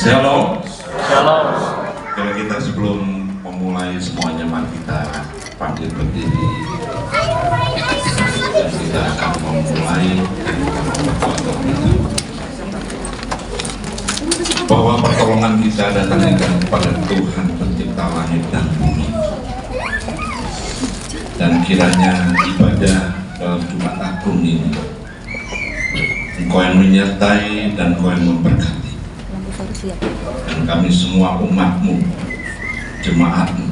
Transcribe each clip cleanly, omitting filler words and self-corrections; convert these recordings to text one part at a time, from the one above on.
Shalom. Shalom. Kalau kita sebelum memulai semuanya, mari kita panggil berdiri dan kita akan memulai bahwa pertolongan kita datang kepada Tuhan pencipta langit dan bumi, dan kiranya ibadah dalam Jumat Agung ini Engkau yang menyertai dan Engkau yang memberkati, dan kami semua umat-Mu, jemaat-Mu,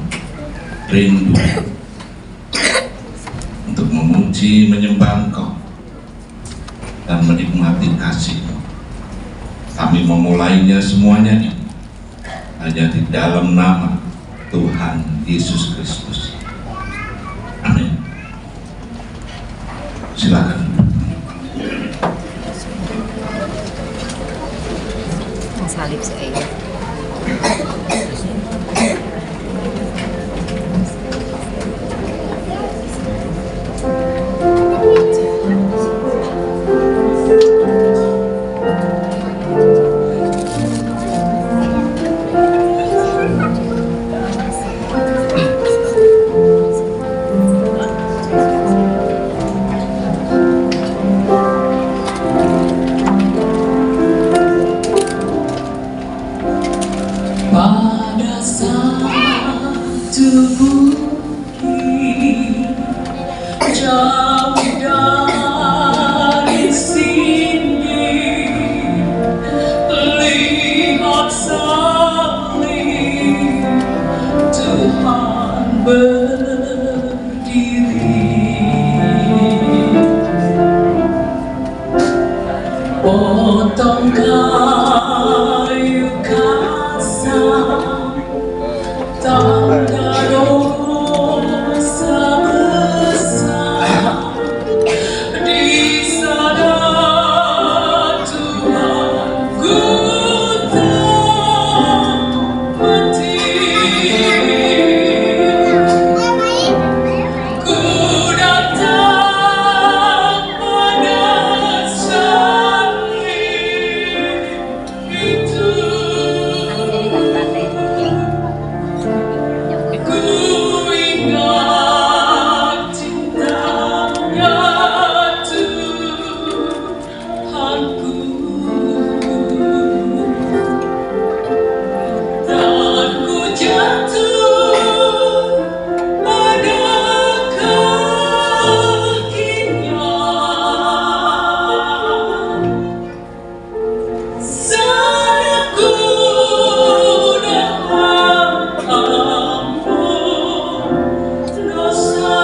rindu untuk memuji, menyembah Engkau dan menikmati kasih-Mu. Kami memulainya semuanya ini hanya di dalam nama Tuhan Yesus Kristus. Amin. Silakan. Salib saya. Potong kayu kasar, tanda dosa besar, di sana Tuhan ku tak mati. Ku datang pada salib itu. Ku ingat cintanya Tuhanku, dan ku jatuh pada kakinya. Salibku dapat ampun dosa.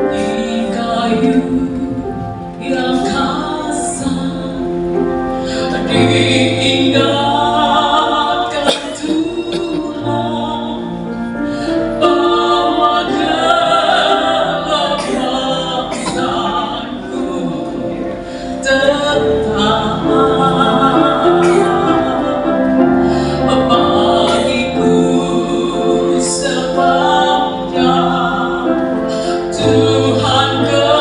Di kayu yang kasar diingatkan Tuhan bahwa kelemahanku tetap bagiku sebabnya Tuhan ke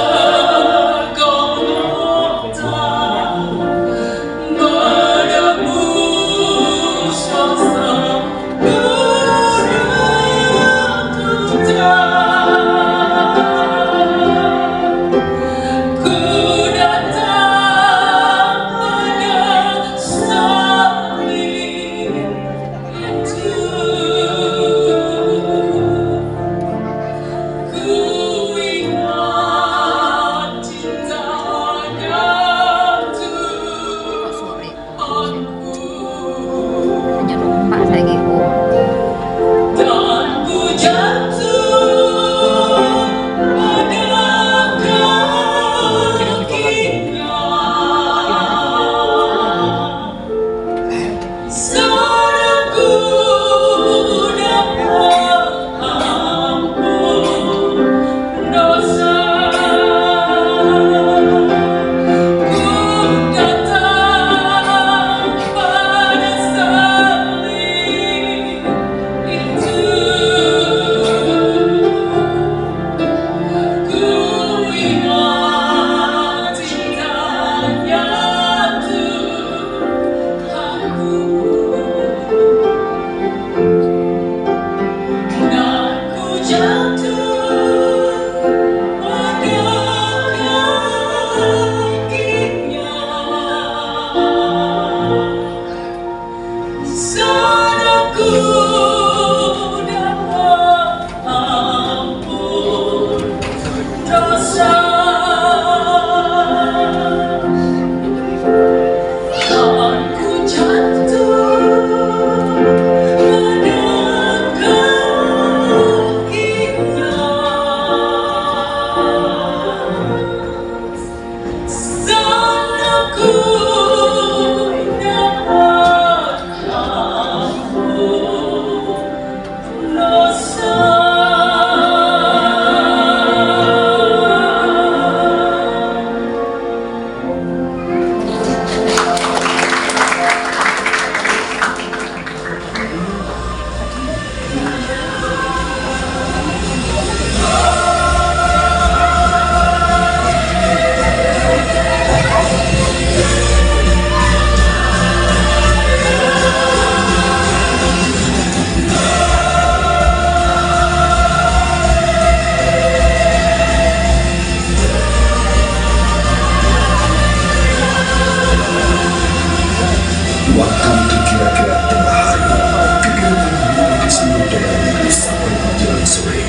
Golgota menebus sudah ampun dosa. Aku jatuh pada kakinya. Salahku dapat ampun dosa. Waktu itu kira-kira tengah hari, kegiatan mulai di seluruh daerah negeri sampai menjelang sore.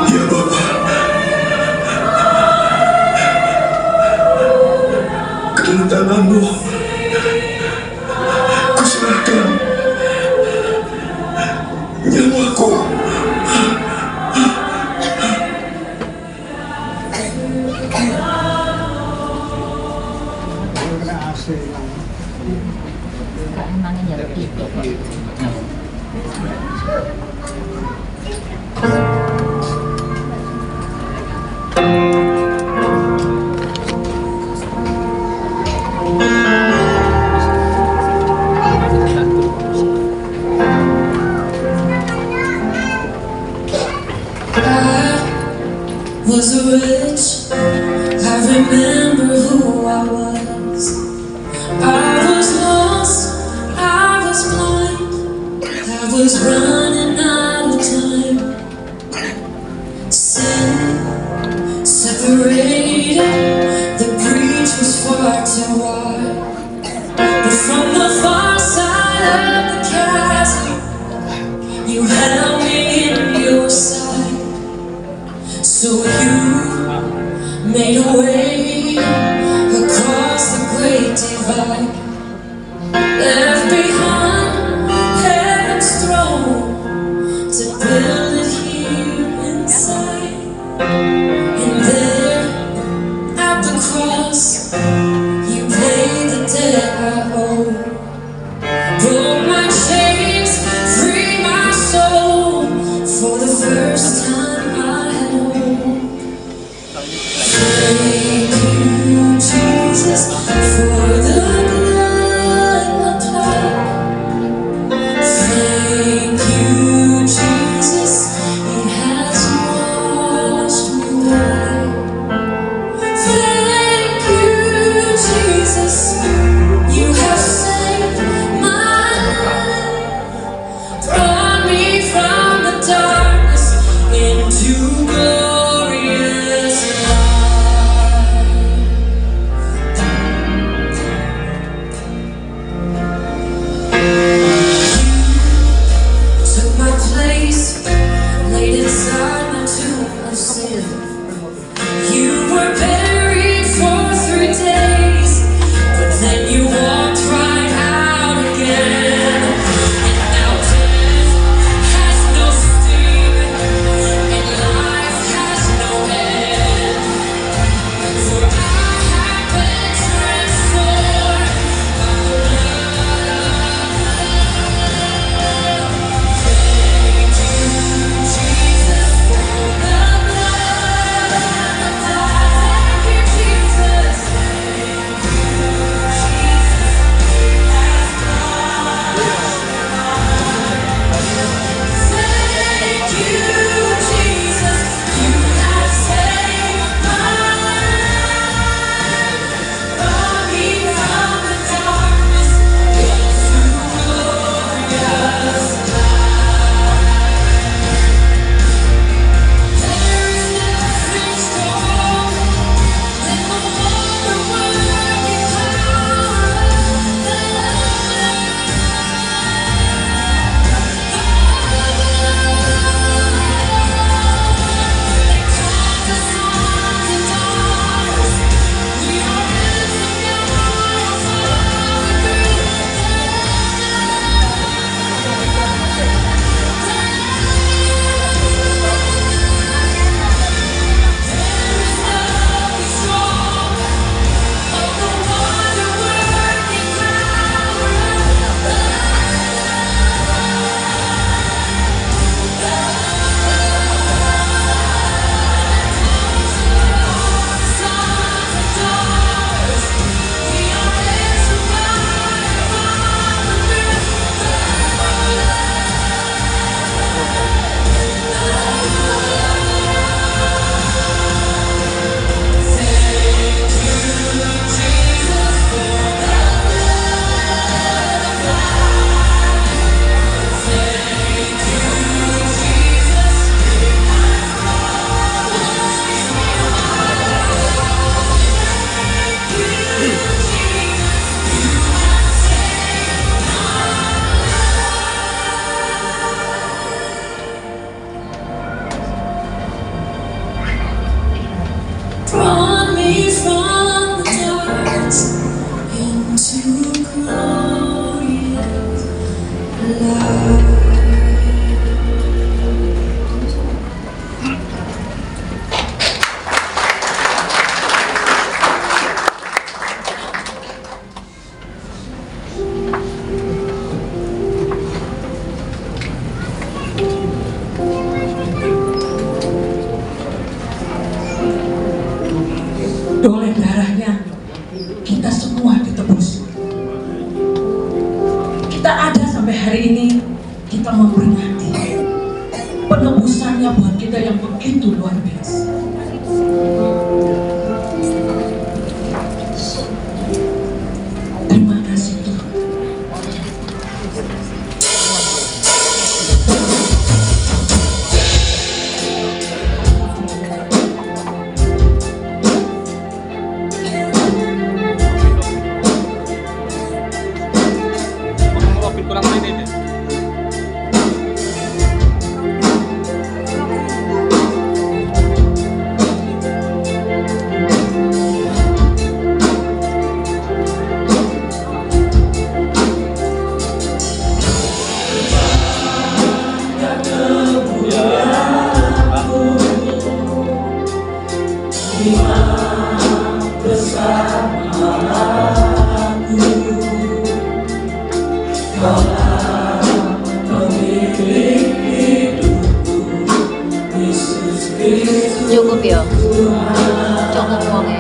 Ya Bapa, ke dalam tangan-Mu kuserahkan nyawaku. Emangnya jalur itu kok. Was rich, I remember who I was. I was lost, I was blind, I was running out of time. Sin separated, the breach was far too wide. But from the far side of the chasm, you held me in your sight. So you made a way across the great divide, left behind heaven's throne to build it here inside. And there at the cross, you paid the debt I owe. Broke my chains, freed my soul. For the first time I had hope. Thank you, Jesus, for the blood applied. Thank you, Jesus, it has washed me white. Thank you, Jesus, you have saved my life. Brought me from the darkness into glorious light. Took my place, laid inside my tomb of sin. You were buried for 3 days, but then you walked right out again. And now death has no sting, and life has no end. For I have been transformed by the blood of the Lamb. Thank you, Jesus. glorious light. Oleh darahnya kita semua ditebus. Kita ada sampai hari ini, kita memperingati penebusannya buat kita yang begitu luar biasa. Terima kasih Tuhan. Cukup ya, cukup wonge.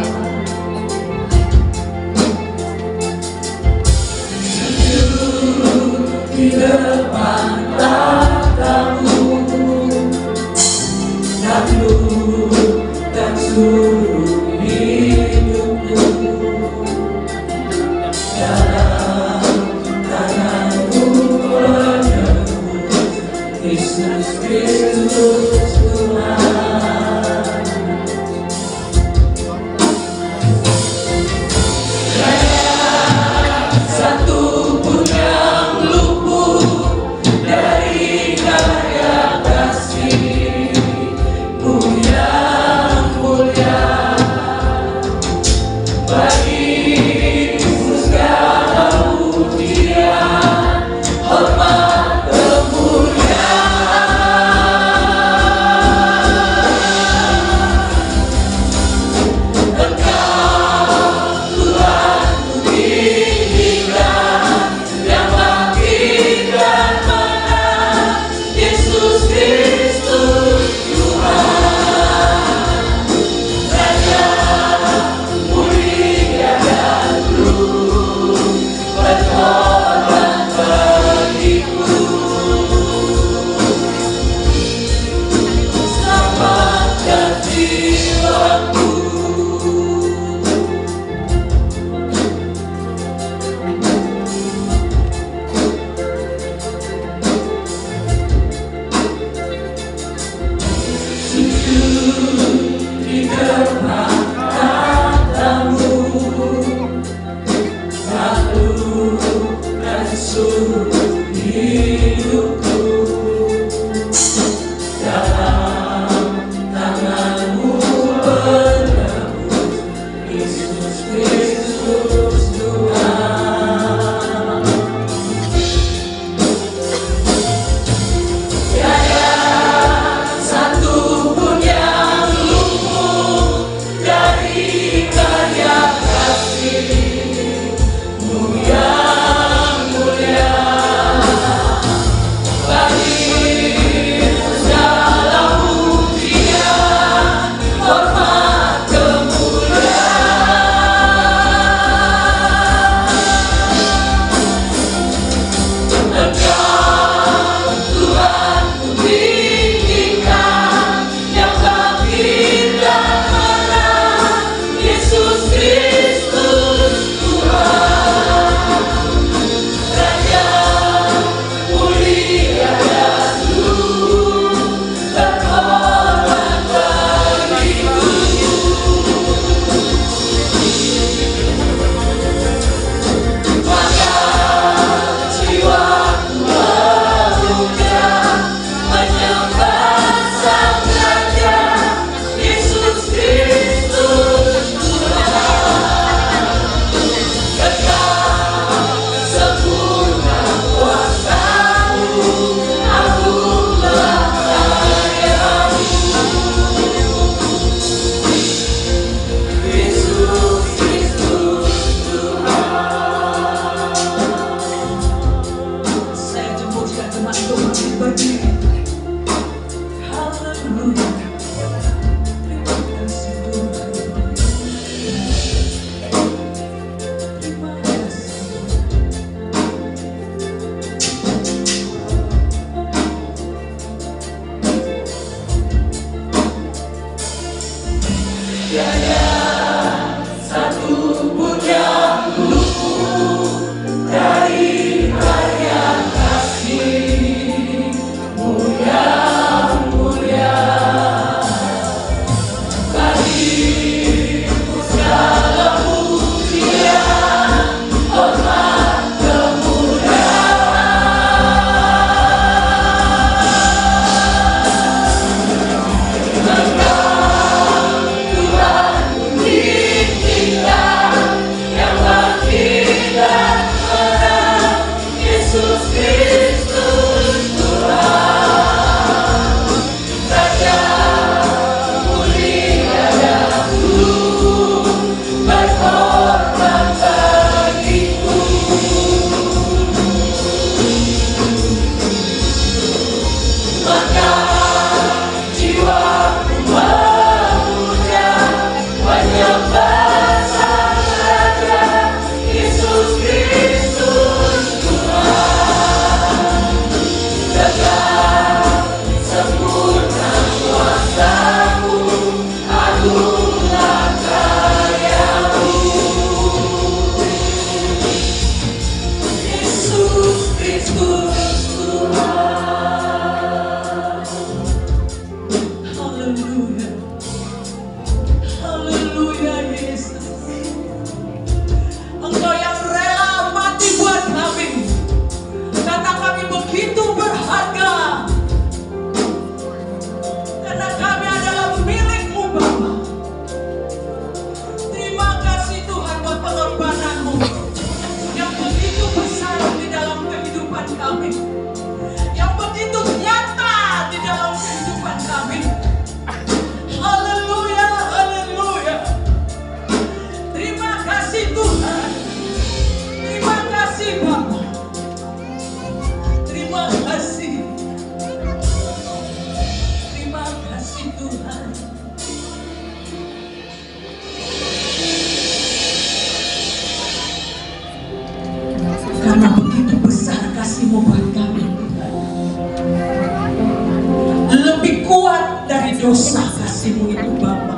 lebih kuat dari dosa kasih-Mu itu Bapa,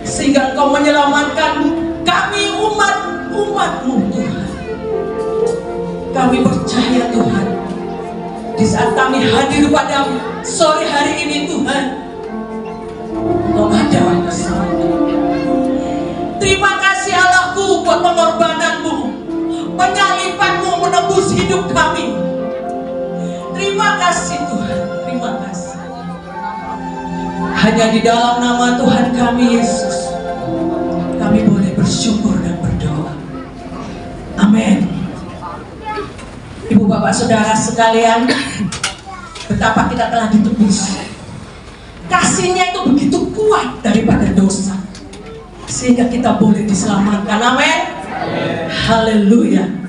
sehingga Engkau menyelamatkan kami umat-umat-Mu Tuhan. Kami percaya Tuhan, di saat kami hadir pada sore hari ini Tuhan, Engkau ada bersama kami. Terima kasih Allahku buat pengorbanan-Mu, penyaliban-Mu menebus hidup kami. Terima kasih Tuhan, terima kasih. Hanya di dalam nama Tuhan kami Yesus, kami boleh bersyukur dan berdoa. Amin. Ibu bapak saudara sekalian, betapa kita telah ditebus. Kasih-Nya itu begitu kuat daripada dosa, sehingga kita boleh diselamatkan. Amin. Haleluya.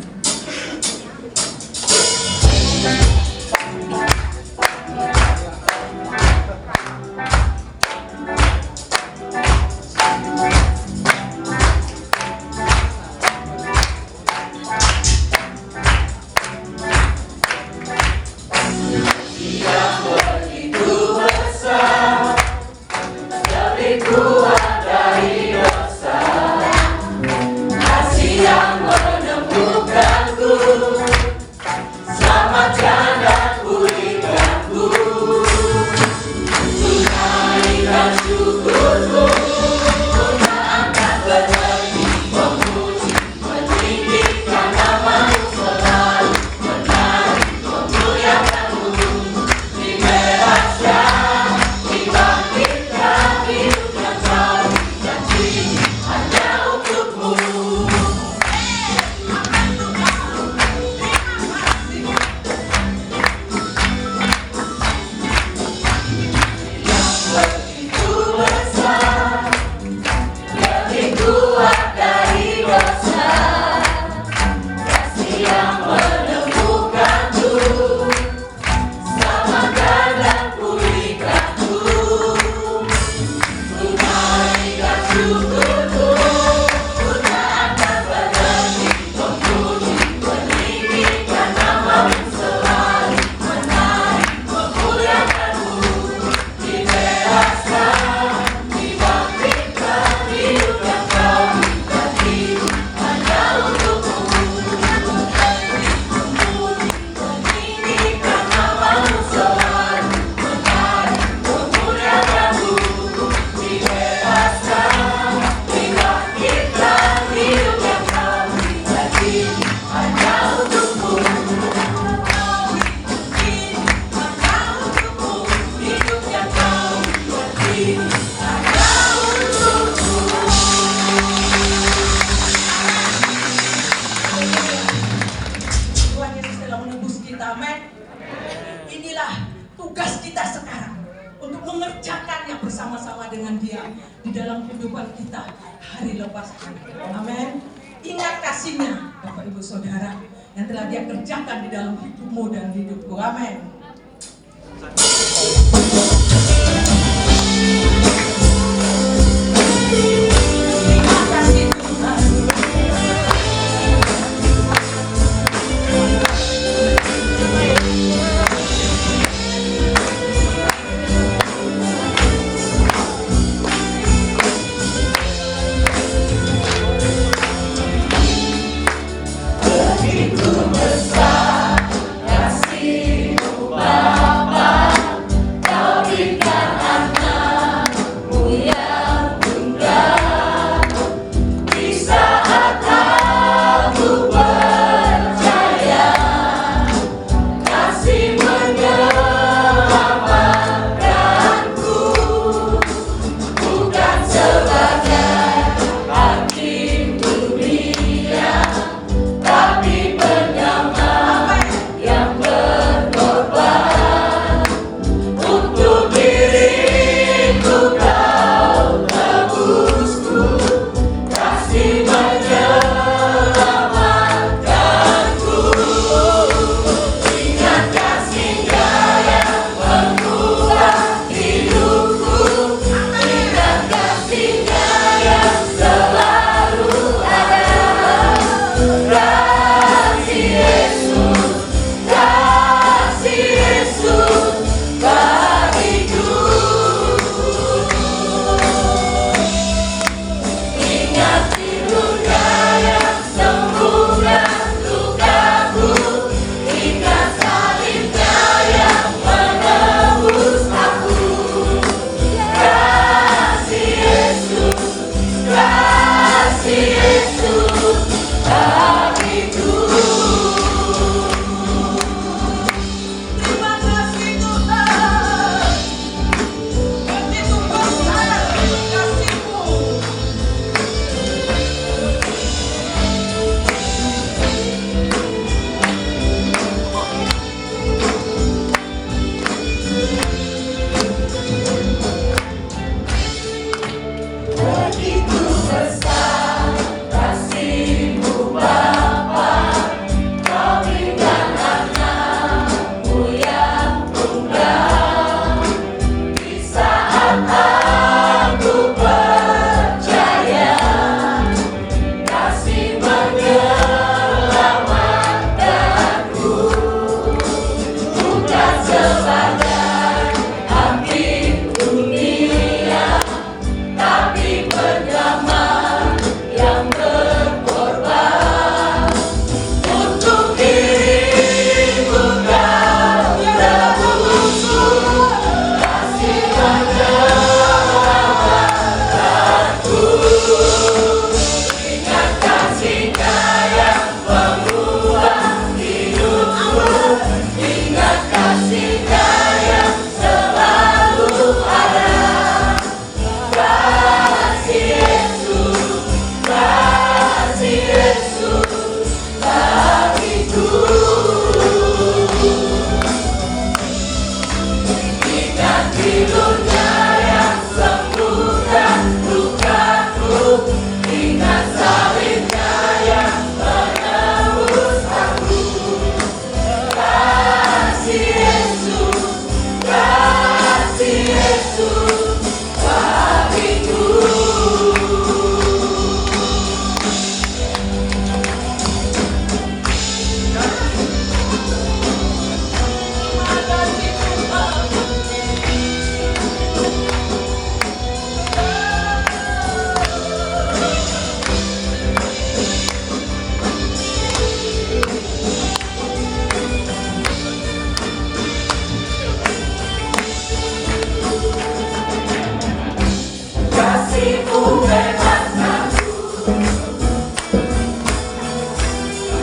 bersama-sama dengan Dia di dalam kehidupan kita hari lepas hari. Amin. Ingat kasih-Nya, Bapak Ibu Saudara, yang telah Dia kerjakan di dalam hidupmu dan hidupku. Amin. Terima kasih Tuhan. Begitu besar kasih-Mu Begitu besar kasih-Mu Bapa, Kau berikan anak-Mu yang tunggal. Di saat aku percaya, kasih menyelamatkanku, bukan sebagai hakim dunia, tapi penyelamat yang berkorban. Untuk dirimu Kau tebus, kasih menyelamatkanku. Ingat kasih-Nya yang mengubah hidupku, ingat kasih-Nya yang selalu ada. Kasih Yesus, bagiku. Ingat pilu-Nya yang sembuhkan lukaku, ingat salib-Nya yang menebus aku. Kasih Yesus, bagiku. Kasih-Mu bebaskanku,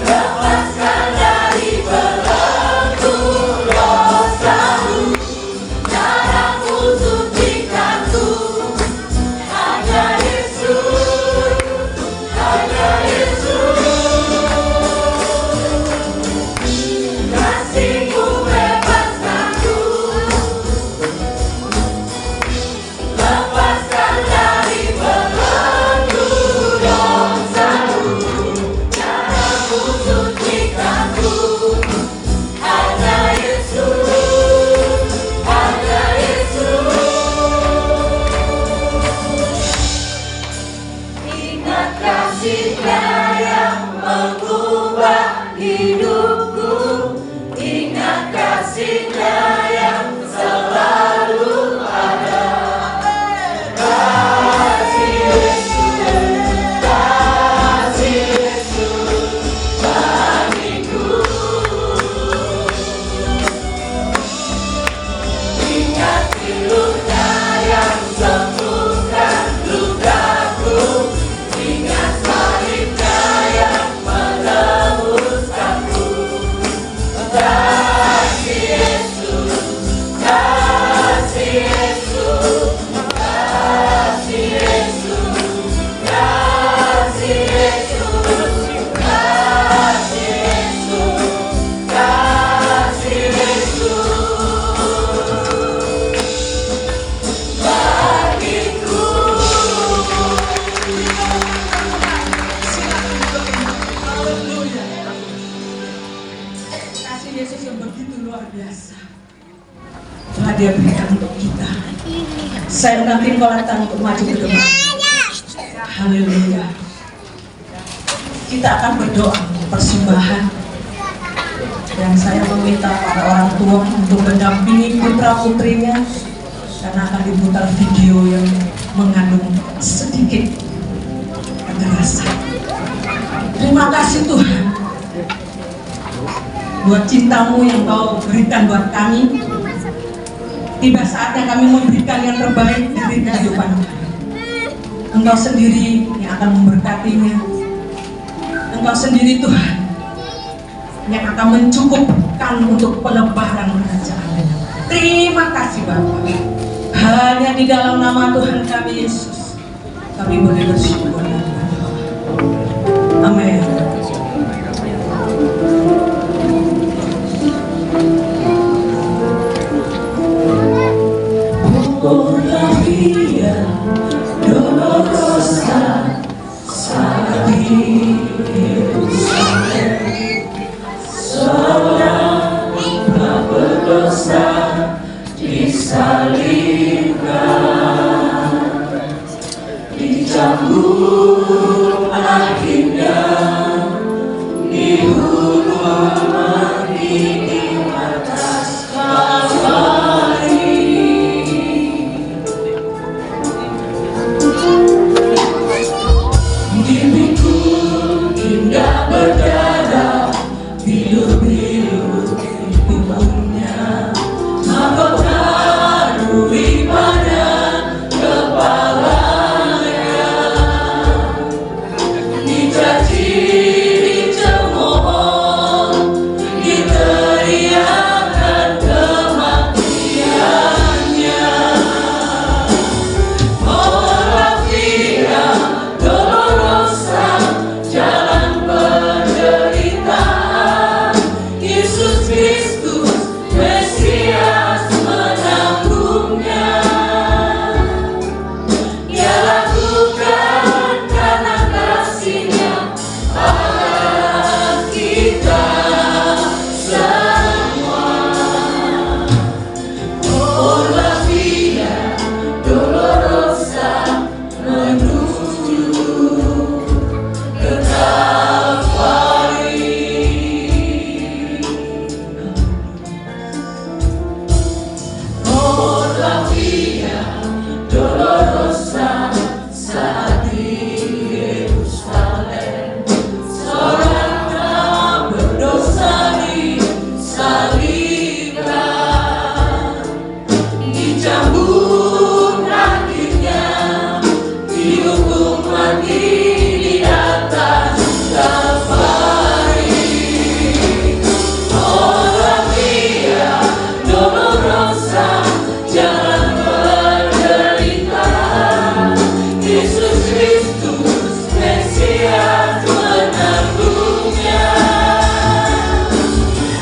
lepaskan dari belenggu dosaku. Darah-Mu sucikanku, hanya Yesus, hanya Yesus. Kasih-Mu bebaskanku, lepaskan dari belenggu dosaku. Darah-Mu sucikanku, hanya Yesus, hanya Yesus. Ingat kasih-Nya yang mengubah hidupku, ingat kasih-Nya yang selalu ada. Kasih Yesus, bagiku. Ingat pilu-Nya yang sembuhkan lukaku, ingat salib-Nya yang menebus aku. Kasih Yesus, kasih Yesus, kasih Yesus, kasih Yesus, kasih Yesus, kasih Yesus, bagiku. Haleluya. Kasih Yesus yang begitu luar biasa telah Dia berikan untuk kita. Saya undang tim Kolatan untuk maju ke depan. Haleluya. Kita akan berdoa persembahan, dan saya meminta para orang tua untuk mendampingi putra putrinya, karena akan diputar video yang mengandung sedikit kekerasan. Terima kasih Tuhan buat cinta-Mu yang Kau berikan buat kami. Tiba saatnya kami memberikan yang terbaik dari kehidupan kami. Engkau sendiri yang akan memberkatinya. Engkau sendiri Tuhan yang akan mencukupkan untuk pelebaran kerajaan. Terima kasih Bapa. Hanya di dalam nama Tuhan kami Yesus kami boleh bersyukur dan berdoa. Amin. por la vía dolorosa salí seorang berdosa disalibkan, dicambuk akhirnya dihulur mati di atas Kalvari. Dipikul hingga berdarah, bilu-bilu di punggungnya, mahkota duri pada kepalanya, dicaci, dicemooh, diteriakkan kematiannya. Oh la via dolorosa, jalan penderitaan, Yesus Kristus Mesias menanggungnya. Dia lakukan karena kasih-Nya pada kita semua. Oh la via dolorosa menuju ke Kalvari. Oh la via dolorosa, saat di Yerusalem seorang berdosa disalibkan, dicambuk kakinya, dihukum mati di atas Kalvari. Oh la via dolorosa, jalan penderitaan, Yesus Kristus Mesias menanggungnya.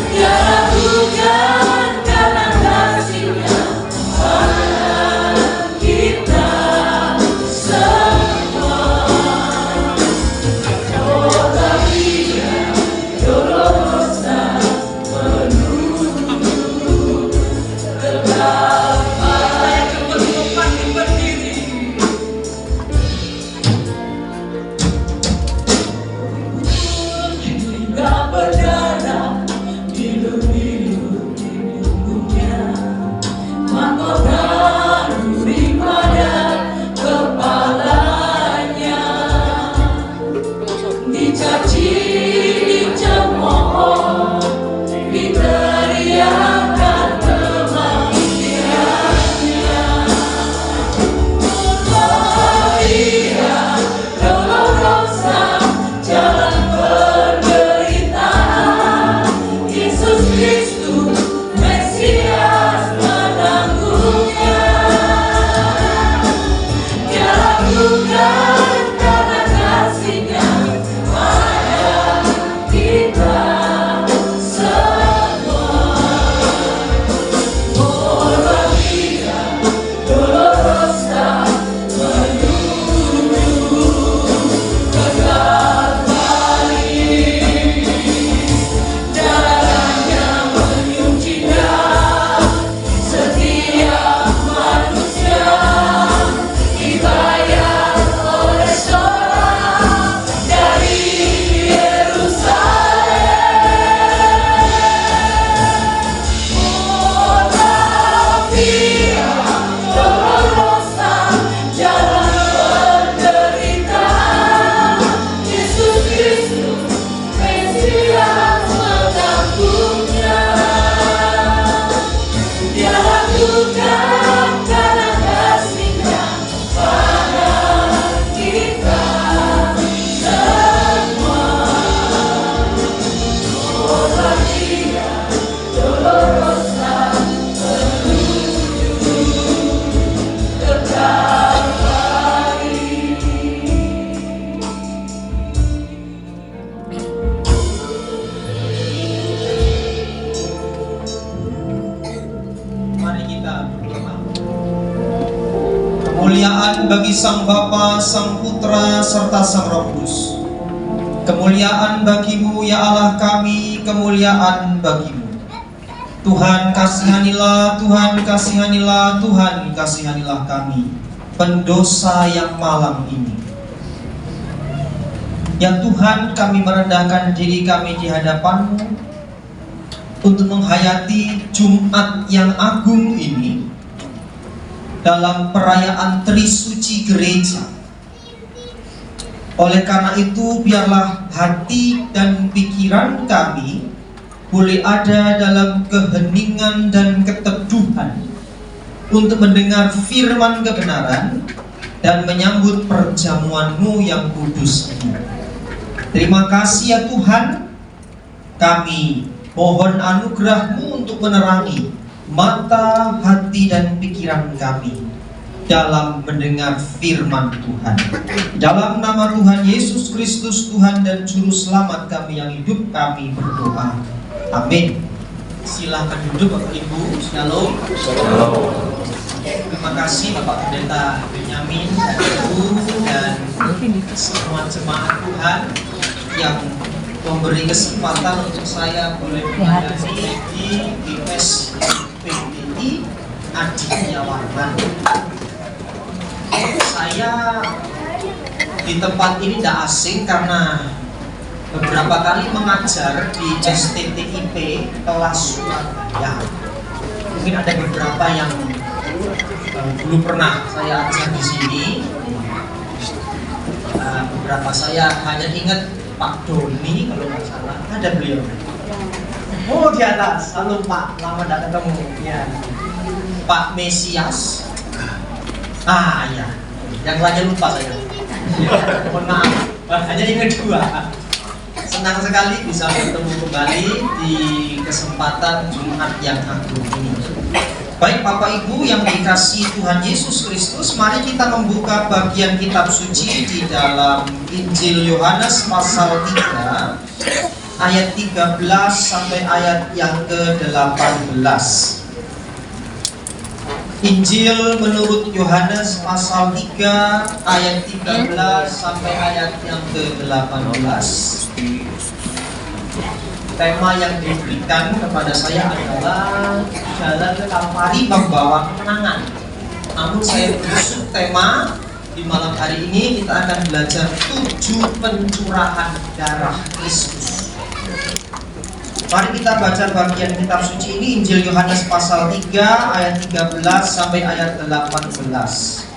Dia lakukan karena kasih-Nya pada kita semua. Oh la via dolorosa menuju ke Kalvari. Tempat berdiri. Hingga berdarah, bilu-bilu di punggungnya, mahkota duri pada kepalanya, dicaci, dicemooh, diteriakkan kematiannya. Maria dolorosa, jalan penderitaan, Yesus Kristus Mesias menanggungnya. Dia lakukan karena kasih-Nya pada kita semua. Oh la via dolorosa menuju ke Kalvari. Darahnya menyucikan setiap manusia, dibayar oleh seorang dari Yerusalem. Oh la via dolorosa, jalan penderitaan, Yesus Kristus Mesias menanggungnya. Dia lakukan karena kasih-Nya pada kita semua. Oh la via dolorosa menuju ke Kalvari. Mari kita berdoa. Kemuliaan bagi Sang Bapa, Sang Putra, serta Sang Roh Kudus. Kemuliaan bagimu ya Allah kami, kemuliaan bagimu. Tuhan kasihanilah, Tuhan kasihanilah, Tuhan kasihanilah kami, pendosa yang malam ini. Ya Tuhan, kami merendahkan diri kami di hadapan-Mu untuk menghayati Jumat yang agung ini dalam perayaan Trisuci Gereja. Oleh karena itu, biarlah hati dan pikiran kami boleh ada dalam keheningan dan keteduhan untuk mendengar firman kebenaran dan menyambut perjamuan-Mu yang kudus ini. Terima kasih ya Tuhan, kami mohon anugerah-Mu untuk menerangi mata, hati, dan pikiran kami dalam mendengar firman Tuhan. Dalam nama Tuhan Yesus Kristus, Tuhan dan Juru Selamat kami yang hidup, kami berdoa. Amin. Silakan duduk Bapak Ibu. Shalom. Terima kasih Bapak Pendeta Benyamin, Ibu, dan semua jemaat Tuhan yang memberi kesempatan untuk saya boleh melayani di GS PDI Aditya Warman. Saya di tempat ini tidak asing karena beberapa kali mengajar di STTIP kelas Surabaya. Mungkin ada beberapa yang dulu pernah saya ajar di sini. Beberapa saya hanya ingat Pak Doni kalau nggak salah, ada beliau. Oh di atas, halo Pak, lama tidak ketemu. Ya. Pak Mesias. Ya, yang lainnya lupa saya. Mohon maaf, hanya ingat dua. Senang sekali bisa bertemu kembali di kesempatan Jumat yang agung ini. Baik Bapak Ibu yang dikasihi Tuhan Yesus Kristus, mari kita membuka bagian kitab suci di dalam Injil Yohanes pasal 3 ayat 13 sampai ayat yang ke-18. Injil menurut Yohanes pasal 3 ayat 13 sampai ayat yang ke-18. Tema yang diberikan kepada saya adalah jalan ke Kalvari membawa kemenangan. Namun saya berusung tema di malam hari ini kita akan belajar 7 pencurahan darah Kristus. Mari kita baca bagian kitab suci ini, Injil Yohanes pasal 3 ayat 13 sampai ayat 18.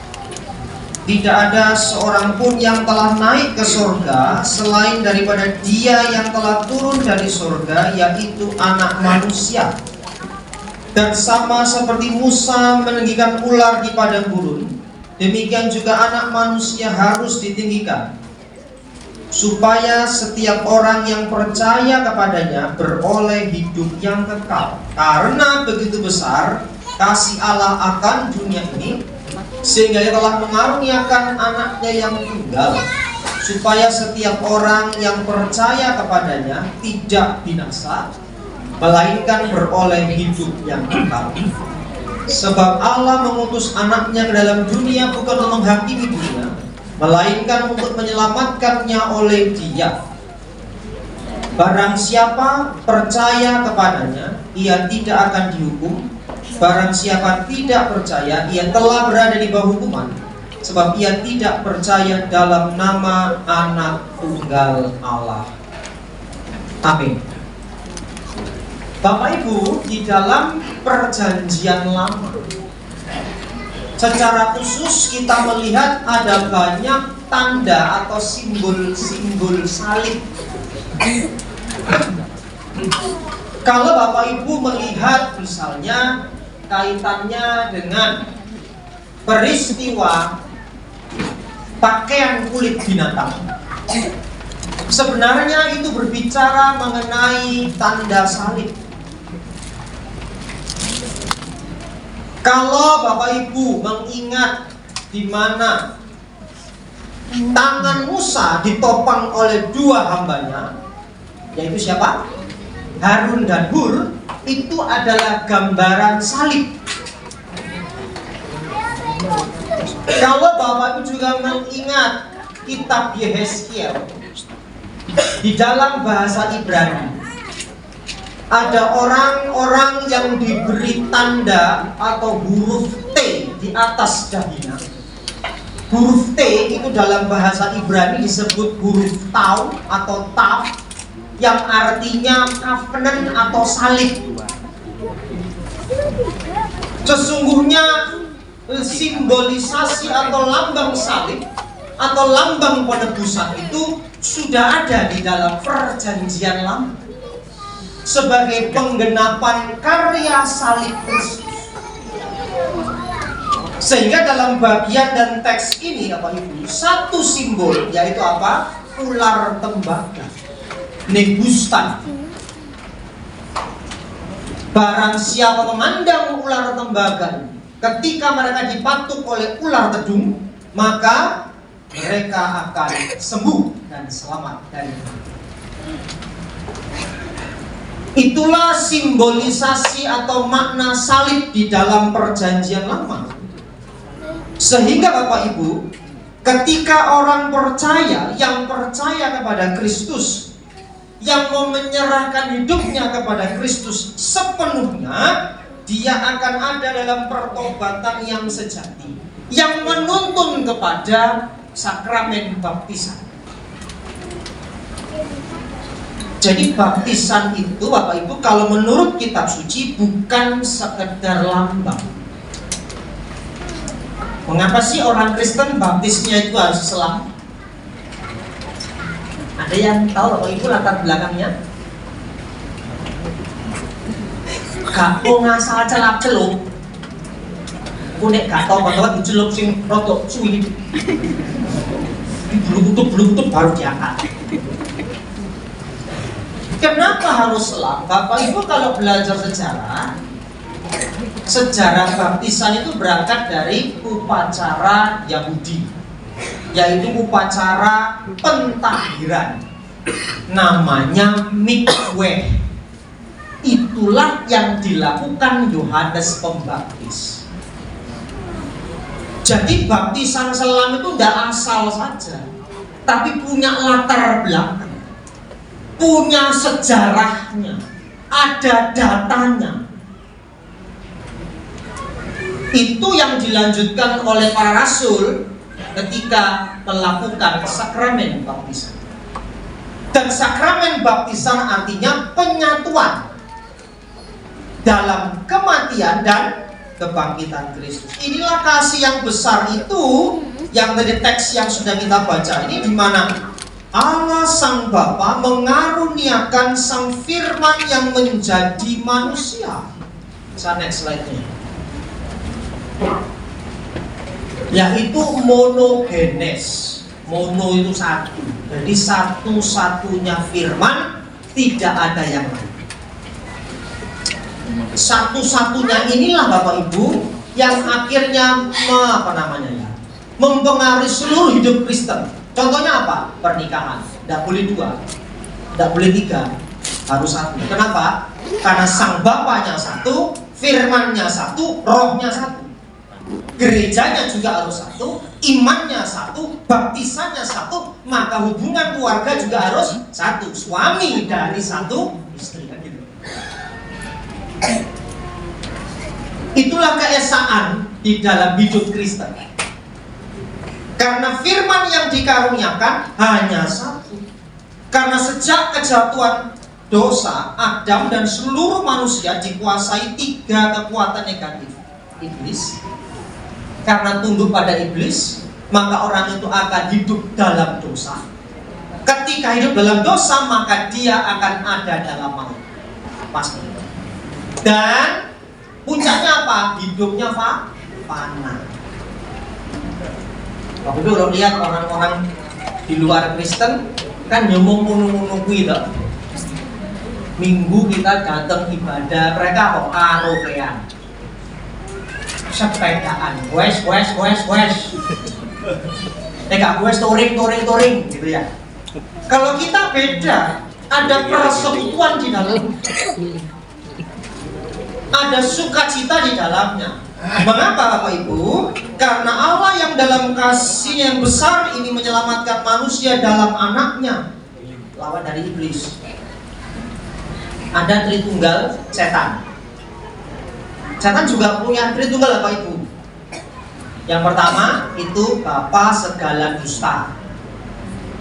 Tidak ada seorang pun yang telah naik ke surga selain daripada Dia yang telah turun dari surga, yaitu Anak Manusia. Dan sama seperti Musa meninggikan ular di padang gurun, demikian juga Anak Manusia harus ditinggikan, supaya setiap orang yang percaya kepadanya beroleh hidup yang kekal. Karena begitu besar kasih Allah akan dunia ini, sehingga Ia telah mengaruniakan anaknya yang tunggal, supaya setiap orang yang percaya kepadanya tidak binasa, melainkan beroleh hidup yang kekal. Sebab Allah mengutus anaknya ke dalam dunia bukan untuk menghakimi dunia, melainkan untuk menyelamatkannya oleh Dia. Barang siapa percaya kepadanya, ia tidak akan dihukum. Barang siapa tidak percaya, ia telah berada di bawah hukuman, sebab ia tidak percaya dalam nama Anak Tunggal Allah. Amin. Bapak Ibu, di dalam Perjanjian Lama, secara khusus kita melihat ada banyak tanda atau simbol-simbol salib. Kalau Bapak Ibu melihat misalnya kaitannya dengan peristiwa pakaian kulit binatang, sebenarnya itu berbicara mengenai tanda salib. Kalau Bapak Ibu mengingat di mana tangan Musa ditopang oleh dua hambanya, yaitu siapa? Harun dan Hur, itu adalah gambaran salib. Kalau Bapak Ibu juga mengingat kitab Yehezkiel, di dalam bahasa Ibrani ada orang-orang yang diberi tanda atau huruf T di atas dahinya. Huruf T itu dalam bahasa Ibrani disebut huruf Tau atau Tav, yang artinya covenant atau salib. Sesungguhnya simbolisasi atau lambang salib atau lambang penebusan itu sudah ada di dalam Perjanjian Lama sebagai penggenapan karya salib Kristus. Sehingga dalam bagian dan teks ini Bapak Ibu, satu simbol yaitu apa? Ular tembaga, Nebustan. Barang siapa memandang ular tembaga, ketika mereka dipatuk oleh ular tedung, maka mereka akan sembuh dan selamat dari mati. Itulah simbolisasi atau makna salib di dalam Perjanjian Lama. Sehingga Bapak Ibu, ketika orang percaya yang percaya kepada Kristus, yang mau menyerahkan hidupnya kepada Kristus sepenuhnya, dia akan ada dalam pertobatan yang sejati, yang menuntun kepada sakramen baptisan. Jadi baptisan itu Bapak Ibu, kalau menurut kitab suci bukan sekedar lambang. Mengapa sih orang Kristen baptisnya itu harus selam? Ada yang tahu Bapak Ibu latar belakangnya? Gak mau ngasal celap-celup. Aku nek gak tau banget dicelup sing rotok suwi. Belum-belum baru diangkat. Kenapa harus selam? Bapak Ibu kalau belajar sejarah baptisan itu berangkat dari upacara Yahudi, yaitu upacara pentahiran, namanya mikveh. Itulah yang dilakukan Yohanes Pembaptis. Jadi baptisan selam itu tidak asal saja, tapi punya latar belakang, punya sejarahnya, ada datanya. Itu yang dilanjutkan oleh para rasul ketika melakukan sakramen baptisan. Dan sakramen baptisan artinya penyatuan dalam kematian dan kebangkitan Kristus. Inilah kasih yang besar itu yang dari teks yang sudah kita baca ini, di mana Allah Sang Bapa mengaruniakan Sang Firman yang menjadi manusia. Bisa next slide-nya. Yaitu monogenes. Mono itu satu. Jadi satu-satunya firman, tidak ada yang lain. Satu-satunya inilah Bapak Ibu yang akhirnya mempengaruhi seluruh hidup Kristen. Contohnya apa? Pernikahan. Tidak boleh dua, tidak boleh tiga, harus satu. Kenapa? Karena Sang Bapanya satu, firmannya satu, rohnya satu. Gerejanya juga harus satu, imannya satu, baptisannya satu, maka hubungan keluarga juga harus satu. Suami dari satu istri. Itulah keesaan di dalam hidup Kristen. Karena firman yang dikaruniakan hanya satu. Karena sejak kejatuhan dosa, Adam dan seluruh manusia dikuasai tiga kekuatan negatif. Iblis. Karena tunduk pada iblis, maka orang itu akan hidup dalam dosa. Ketika hidup dalam dosa, maka dia akan ada dalam maut. Pasti. Dan puncaknya apa? Hidupnya fana. Waktu itu udah lihat orang-orang di luar Kristen kan nyomong ngomong itu. Minggu kita datang ibadah, mereka kok karaokean, sepedaan, wes. Nggak wes touring gitu ya. Kalau kita beda, ada persekutuan di dalam, ada sukacita di dalamnya. Mengapa Bapak Ibu? Karena Allah yang dalam kasih yang besar ini menyelamatkan manusia dalam anaknya, lawan dari iblis. Ada Tritunggal setan. Setan juga punya Tritunggal Bapak Ibu. Yang pertama itu bapa segala dusta,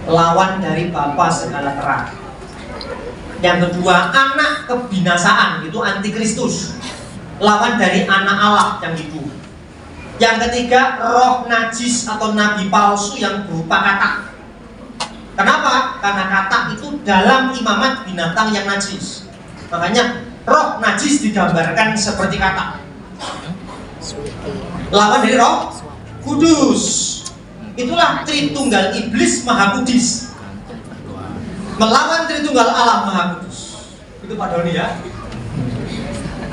lawan dari bapa segala terang. Yang kedua anak kebinasaan, itu antikristus, lawan dari anak Allah yang hidup. Yang ketiga roh najis atau nabi palsu yang berupa katak. Kenapa? Karena katak itu dalam imamat binatang yang najis. Makanya roh najis digambarkan seperti katak. Lawan dari roh kudus. Itulah Tritunggal iblis maha kudus melawan Tritunggal Allah maha kudus. Itu Pak Doni ya.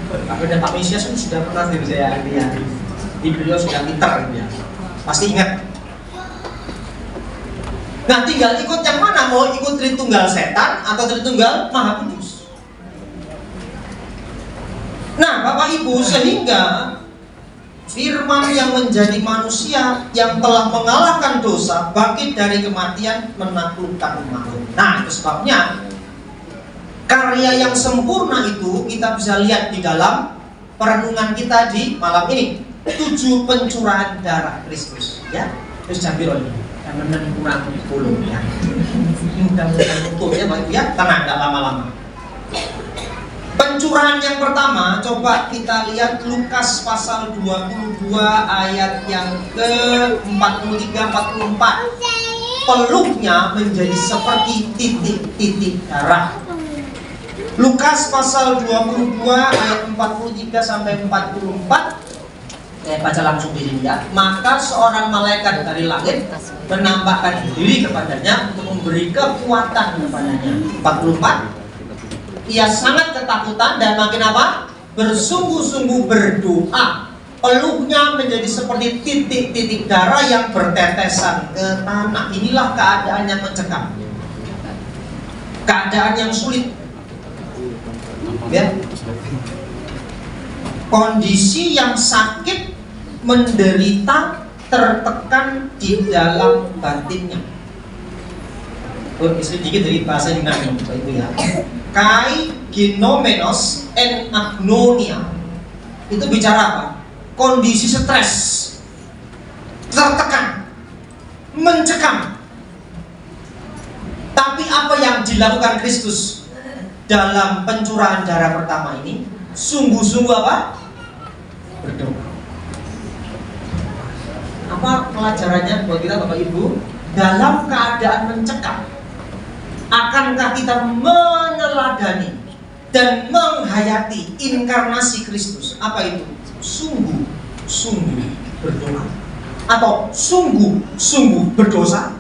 Pak Mesias sudah pernah saya lihat. Di beliau sudah pintar ya. Pasti ingat. Nah, tinggal ikut yang mana, mau ikut Tritunggal setan atau Tritunggal maha kudus. Nah, Bapak Ibu, sehingga firman yang menjadi manusia yang telah mengalahkan dosa, bangkit dari kematian, menaklukkan maut. Nah, itu sebabnya karya yang sempurna itu kita bisa lihat di dalam perenungan kita di malam ini. 7 pencurahan darah Kristus, ya. Terus Jambiro ini, jangan kurang 10 ya. Mudah-mudahan utuh ya, Pak Ibu ya. Tenang, tidak lama-lama. Pencurahan yang pertama, coba kita lihat Lukas pasal 22 ayat yang ke-43-44. Peluknya menjadi seperti titik-titik darah. Lukas pasal 22 ayat 43 sampai 44. Saya baca langsung di sini ya. Maka seorang malaikat dari langit menampakkan diri kepadanya untuk memberi kekuatan kepadanya. 44. Ia sangat ketakutan dan makin apa? Bersungguh-sungguh berdoa. Peluknya menjadi seperti titik-titik darah yang bertetesan ke tanah. Inilah keadaan yang mencekam. Keadaan yang sulit. Ya. Kondisi yang sakit, menderita, tertekan di dalam batinnya. Sedikit dari bahasa Yunani, Bapak Ibu ya. Kai genomenos en agnonia. Itu bicara apa? Kondisi stres, tertekan, mencekam. Tapi apa yang dilakukan Kristus dalam pencurahan darah pertama ini? Sungguh-sungguh apa? Berdoa. Apa pelajarannya buat kita Bapak Ibu? Dalam keadaan mencekam, akankah kita meneladani dan menghayati inkarnasi Kristus? Apa itu? Sungguh-sungguh berdoa atau sungguh-sungguh berdosa?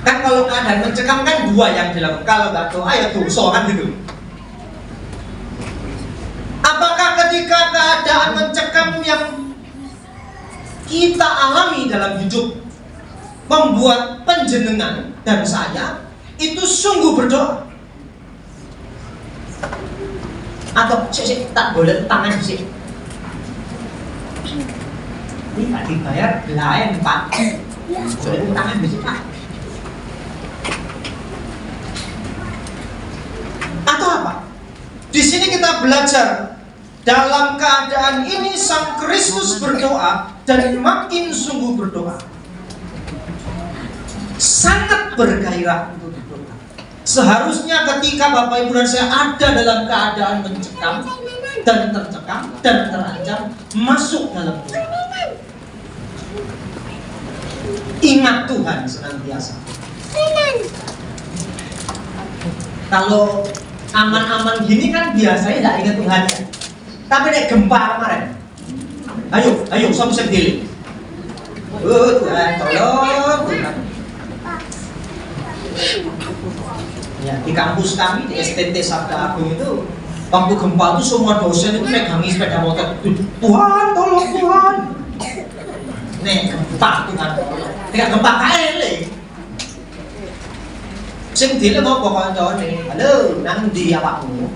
Kan kalau keadaan mencekam kan dua yang dilakukan. Kalau nggak doa ya dosa kan gitu. Apakah ketika keadaan mencekam yang kita alami dalam hidup membuat penjenengan dan saya itu sungguh berdoa? Atau tak boleh tangan sih? Ini tak dibayar lain Pak. Boleh tangan sih Pak? Atau apa? Di sini kita belajar dalam keadaan ini Sang Kristus berdoa dan makin sungguh berdoa. Sangat bergairah untuk berdoa. Seharusnya ketika Bapak Ibu dan saya ada dalam keadaan mencekam dan tercekam dan terancam, masuk dalam doa. Ingat Tuhan senantiasa. Kalau aman-aman gini kan biasanya tidak ingat Tuhan ya. Tapi nek gempa kemarin, ayo, sama sendiri. Tuhan, tolong Tuhan. Ya, di kampus kami di STT Sabda Agung itu, waktu gempa itu semua dosen itu megangi sepeda motor. Tuhan, tolong Tuhan. Nek gempa Tuhan, tidak gempa kaele. Sing dile mau koncone, halo, nang ndi awakmu?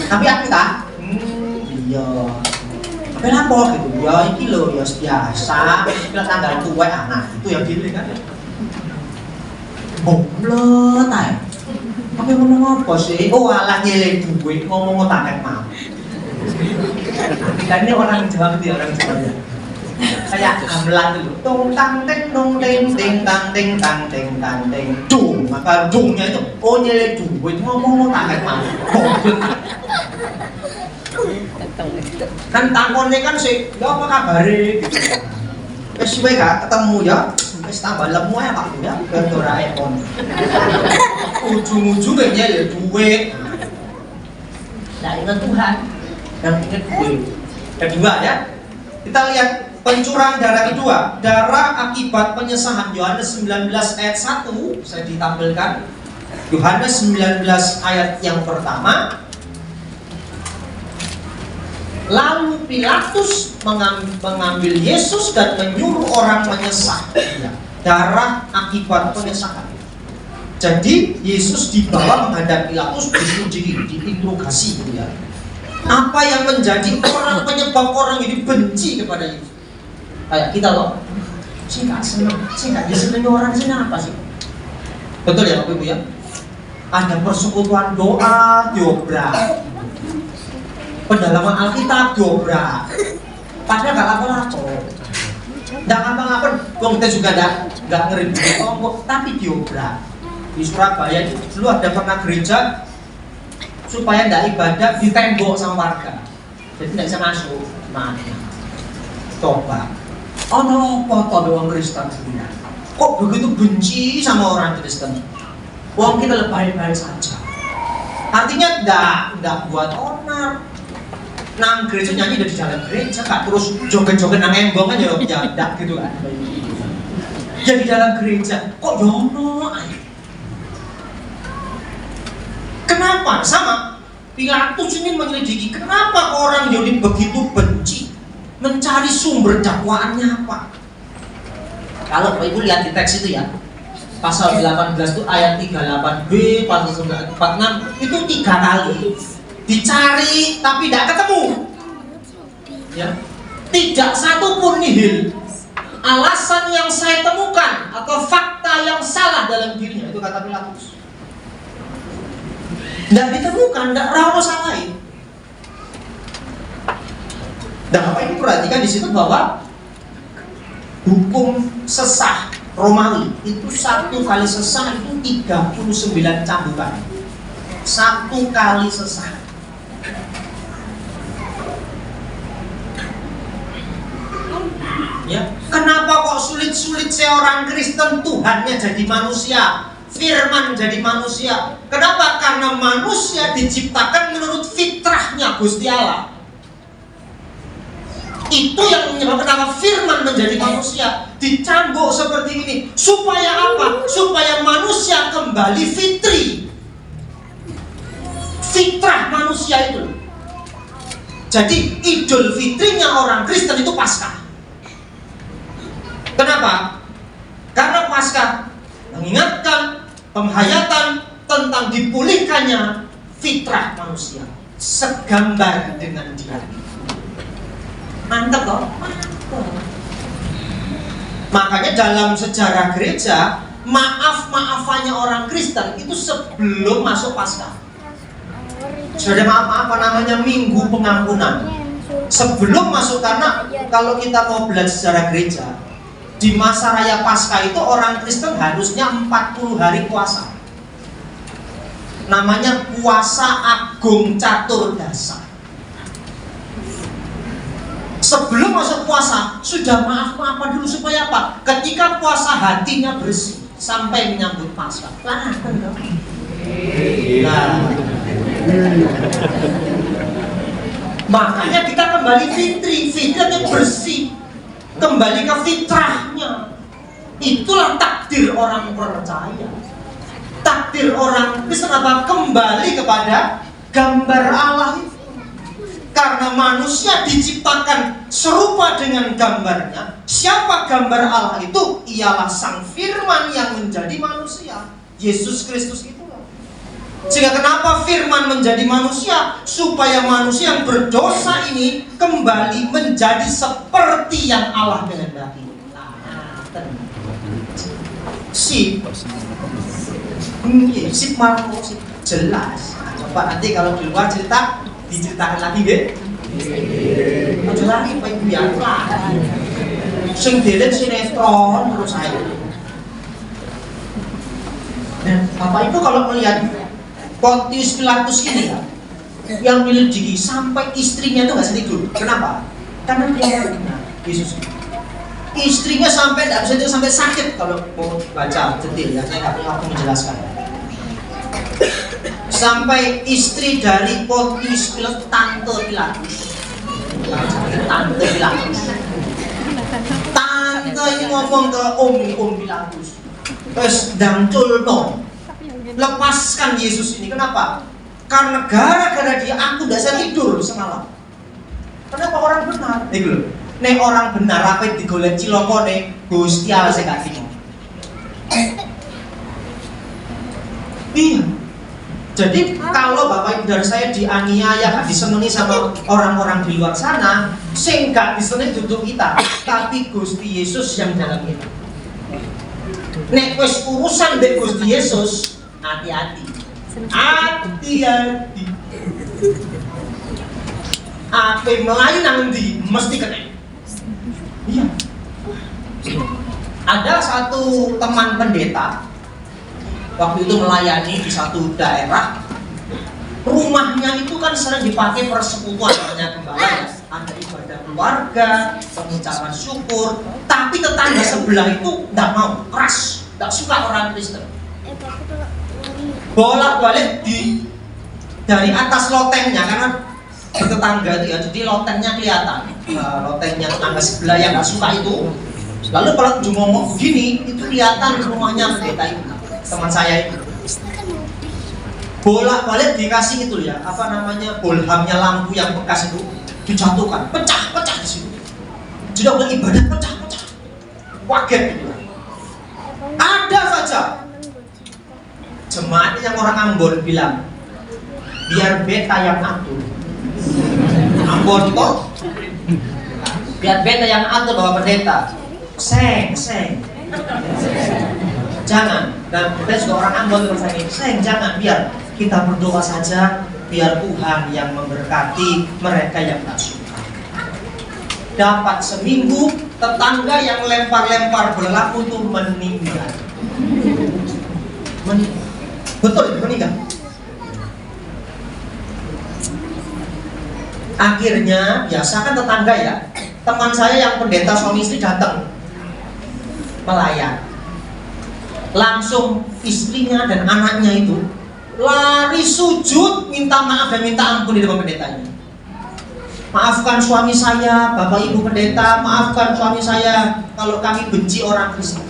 Tapi aku tak, iya. Kenapa gitu? Ya iki lho ya biasa, kita tanggal tua anak itu yang gini kan. Goblok ae. Tapi ngomong apa sih? Oh alah nyelek duit ngomong otak mau. Kan ini orang Jawa gitu ya, orang Jawa ya. Kayak gamelan dulu. Tung tang teng nong teng teng tang teng tang teng tang teng. Dung, maka dungnya itu oh nyelek duit ngomong otak mau. Kan tangkonnya kan sih, ya apa kabare gitu. Wes wae gak ketemu ya, wes tambah lemu ya Pak ya, ke Doraemon. Ujung-ujungnya ya duit. Nah ingat Tuhan, yang ingat duit. Kedua ya, kita lihat pencurahan darah kedua, darah akibat penyesahan Yohanes 19 ayat 1, saya ditampilkan. Yohanes 19 ayat yang pertama. Lalu Pilatus mengambil Yesus dan menyuruh orang menyesah darah akibat penyesahan. Jadi Yesus dibawa menghadap Pilatus, diinterogasi gitu ya. Apa yang menjadi orang penyebab orang ini benci kepada Yesus? Kayak kita loh, sih nggak senang, sih nggak disenangi orang sini apa sih? Betul ya Bapak Ibu ya? Ada persekutuan doa diobrak. Pendalaman Alkitab dobrak, padahal nggak lapor-lapor, nggak ngapa-ngapain, kita juga nggak ngeri kelompok, tapi diobrak. Di Surabaya dulu ada pernah gereja supaya nggak ibadah ditembok sama warga, jadi nggak bisa masuk. Mana? Coba, ono apa orang Kristen dunia? Kok begitu benci sama orang Kristen? Wong kita lebay-lebay saja. Artinya nggak buat onar. Nang gereja nyanyi dari dalam gereja, gak terus joget-joget nang embong kan ya tidak gitu kan. Ya di dalam gereja, kok yono aja. Kenapa? Sama Pilatus ini menyelidiki kenapa orang Yahudi begitu benci, mencari sumber dakwaannya apa. Kalau Bapak Ibu lihat di teks itu ya, pasal 18 itu ayat 38b, pasal 46 itu 3 kali. Dicari tapi tidak ketemu, ya, tidak satu pun nihil alasan yang saya temukan atau fakta yang salah dalam dirinya, itu kata Pilatus. Tidak ditemukan, tidak rawa salahin. Dan apa ini perhatikan di situ bahwa hukum sesah Romawi itu 1 kali sesah itu 39 cambukan. 1 kali sesah. Ya, kenapa kok sulit-sulit seorang Kristen Tuhannya jadi manusia, firman jadi manusia? Kenapa? Karena manusia diciptakan menurut fitrahnya Gusti Allah. Itu yang menyebabkan kenapa firman menjadi manusia, dicambuk seperti ini. Supaya apa? Supaya manusia kembali fitri. Fitrah manusia itu. Jadi idul fitrinya orang Kristen itu Paskah. Kenapa? Karena Paskah mengingatkan penghayatan tentang dipulihkannya fitrah manusia, segambar dengan Dia. Mantap toh? Makanya dalam sejarah gereja, maaf-maafannya orang Kristen itu sebelum masuk Paskah. Sudah maaf apa namanya Minggu Pengampunan. Sebelum masuk, karena kalau kita mau belajar sejarah gereja, di masa raya Paskah itu orang Kristen harusnya 40 hari puasa. Namanya puasa Agung Catur Dasa. Sebelum masuk puasa, sudah maaf-maafan dulu supaya apa? Ketika puasa hatinya bersih sampai menyambut Paskah. Nah, makanya kita kembali fitri, fitrahnya bersih, kembali ke fitrahnya. Itulah takdir orang percaya. Takdir orang Kristen apa? Kembali kepada gambar Allah itu. Karena manusia diciptakan serupa dengan gambarnya. Siapa gambar Allah itu? Ialah Sang Firman yang menjadi manusia, Yesus Kristus itulah. Sehingga kenapa firman menjadi manusia? Supaya manusia yang berdosa ini kembali menjadi seperti yang Allah kehendaki. Sip Marco, sip jelas. Nah, coba nanti kalau di luar cerita diceritakan lagi deh. Aja lagi Pak Ibu ya lah. Sing dhewe sinetron terus saya. Nah, Bapak Ibu kalau melihat Pontius Pilatus ini ya, yang menyelidiki sampai istrinya itu nggak tidur. Kenapa? Karena dia benar Yesus. Istrinya sampai tidak bisa tidur, sampai sakit. Kalau mau baca detail ya, saya nggak punya waktu menjelaskan. Sampai istri dari Pontius Pilatus, Tante Pilatus, Tante ini ngomong ke Om Pilatus, terus dangculno, lepaskan Yesus ini. Kenapa? Karena gara-gara dia aku tidak bisa tidur semalam. Kenapa orang benar? Nek orang benar apa digolek ciloko nek Gusti Allah sing gak dino. Iya. Jadi kalau Bapak Ibu dari saya dianiaya, gak disenengi sama orang-orang di luar sana, sing gak disenengi duduk kita, tapi Gusti Yesus yang dalam kita. Nek wis urusan mbek Gusti Yesus, hati-hati. Hati-hati. Apa melayu nang endi mesti kena. Iya. Ada satu teman pendeta waktu itu melayani di satu daerah. Rumahnya itu kan sering dipakai persekutuan, namanya gembala ya. Ada ibadah keluarga, pengucapan syukur, tapi tetangga sebelah itu tidak mau, keras, tidak suka orang Kristen. Bolak-balik dari atas lotengnya, karena tetangga itu ya, jadi lotengnya kelihatan. Lotengnya tetangga sebelah yang nggak suka itu. Lalu kalau ngomong begini, itu kelihatan rumahnya pendeta itu, teman saya itu. Bolak-balik dikasih itu ya, apa namanya, bolhamnya lampu yang bekas itu dijatuhkan, pecah-pecah di situ. Jadi udah ibadah pecah-pecah, kaget gitu. Ada saja jemaat yang orang Ambon bilang, biar beta yang atur. Ambon toh, biar beta yang atur Bapak Pendeta. Seng. Jangan. Dan kita juga orang Ambon terus ini, jangan, biar kita berdoa saja, biar Tuhan yang memberkati mereka yang tak suka. Dapat seminggu, tetangga yang lempar-lempar belaku itu meninggal. Betul, meninggal. Akhirnya, biasa kan tetangga ya, teman saya yang pendeta suami istri datang melayan. Langsung istrinya dan anaknya itu lari sujud minta maaf dan minta ampun di depan pendetanya. Maafkan suami saya, Bapak Ibu Pendeta, maafkan suami saya kalau kami benci orang Kristen.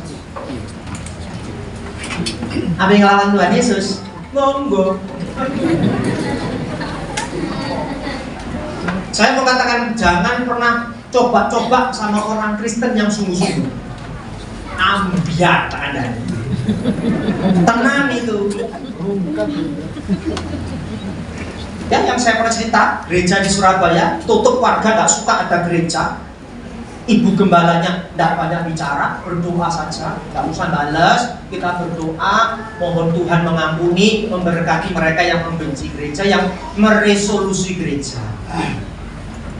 Apa yang ngelawan Tuhan Yesus? Monggo. Saya mau katakan, jangan pernah coba-coba sama orang Kristen yang sungguh-sungguh. Ambiar Anda. Tenang itu. Ya, yang saya pernah cerita, gereja di Surabaya tutup, warga gak suka ada gereja. Ibu gembalanya tidak banyak bicara, berdoa saja, gak usah balas. Kita berdoa, mohon Tuhan mengampuni, memberkati mereka yang membenci gereja, yang meresolusi gereja.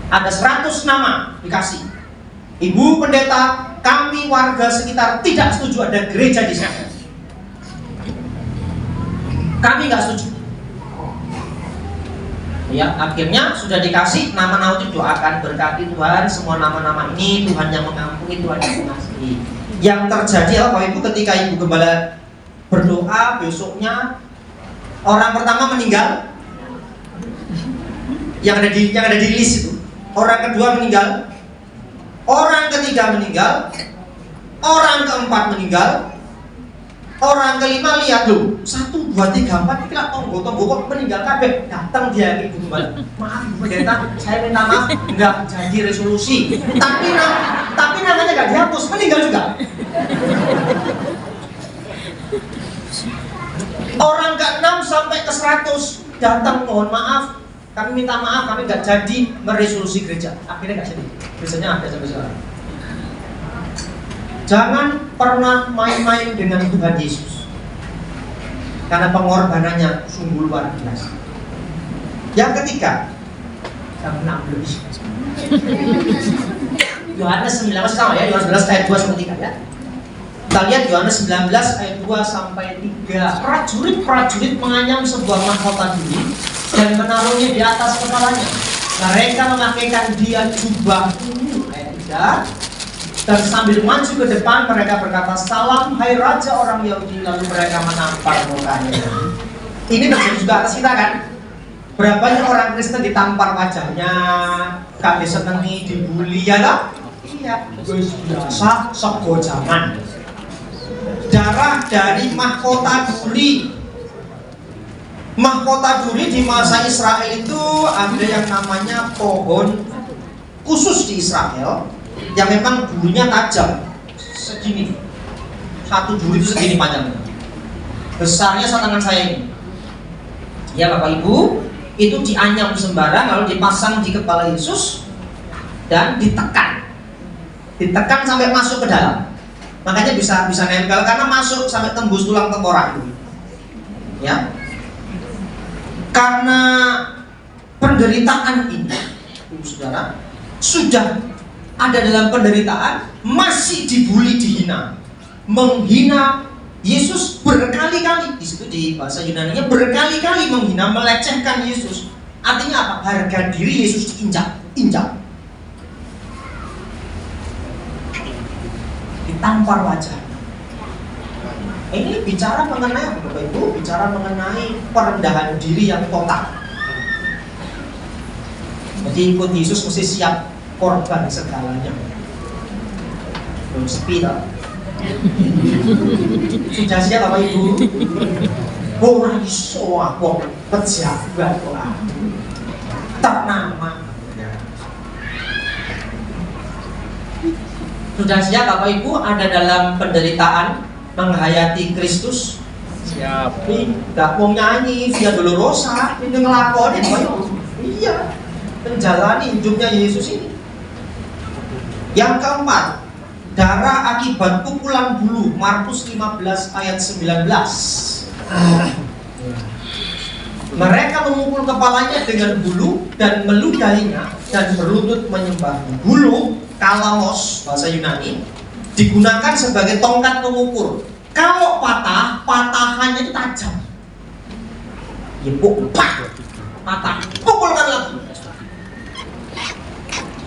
Ada 100 nama dikasih. Ibu pendeta, kami warga sekitar tidak setuju ada gereja di sana. Kami nggak setuju. Ya, akhirnya sudah dikasih nama-nama itu, doakan berkati Tuhan semua nama-nama ini, Tuhan yang mengampuni, Tuhan yang mengasihi. Yang terjadi apa Ibu, ketika Ibu Gembala berdoa, besoknya orang pertama meninggal, yang ada di list itu. Orang kedua meninggal, orang ketiga meninggal, orang keempat meninggal, orang kelima lihat loh, 1, 2, 3, 4, kita tonggo kok meninggal kabeh. Datang dia Ibu Gembala, maaf Ibu Pendeta, saya minta maaf, enggak jadi resolusi. Tapi namanya enggak dihapus, meninggal juga. Orang ke-6 sampai ke 100 datang, mohon maaf, kami minta maaf, kami nggak jadi meresolusi gereja. Akhirnya nggak jadi, gerejanya ada sampai sekarang. Jangan pernah main-main dengan Tuhan Yesus, karena pengorbanannya sungguh luar biasa. Yang ketiga, jangan lebih. Yohanes 19 sama ya, Yohanes 11 ayat 2 sampai 3 ya. Kita lihat Yohanes 19 ayat 2 sampai 3. Prajurit-prajurit menganyam sebuah mahkota duri dan menaruhnya di atas kepalanya. Mereka memakaikan dia jubah ungu ayat 3. Dan sambil maju ke depan mereka berkata, "Salam hai Raja orang Yahudi." Lalu mereka menampar mukanya. Ini terjadi juga atas kita kan? Berapa banyak orang Kristen ditampar wajahnya, gak disenangi, dibully ya lah? Iya, biasa segojangan. Darah dari mahkota duri. Mahkota duri di masa Israel itu ada yang namanya pohon khusus di Israel yang memang durinya tajam segini. Satu duri itu segini panjangnya. Besarnya setangan saya ini. Ya Bapak Ibu, itu dianyam sembarang lalu dipasang di kepala Yesus dan ditekan. Ditekan sampai masuk ke dalam. Makanya bisa nempel karena masuk sampai tembus tulang tengkorak itu. Ya. Karena penderitaan ini, Ibu Saudara, sudah ada dalam penderitaan, masih dibully, dihina. Menghina Yesus berkali-kali. Di situ di bahasa Yunani-nya berkali-kali menghina, melecehkan Yesus. Artinya apa? Harga diri Yesus diinjak. Ditampar wajah. Ini bicara mengenai Bapak Ibu, bicara mengenai perendahan diri yang total. Jadi ikut Yesus mesti siap korban segalanya. Belum sepi tak? Sudah siap Bapak Ibu? Ora iso aku pejabat ora. Ternama. Sudah siap Bapak Ibu ada dalam penderitaan menghayati Kristus? Siap. Tidak mau nyanyi via dolorosa, ini ngelakonin Bapak Ibu. Iya, menjalani hidupnya Yesus ini. Yang keempat, darah akibat pukulan bulu, Markus 15 ayat 19. Mereka memukul kepalanya dengan bulu dan meludahinya dan berlutut menyembahnya. Bulu, kalamos bahasa Yunani, digunakan sebagai tongkat pengukur. Kalau patah, patahannya itu tajam. Ya patah, pukulkan lagi.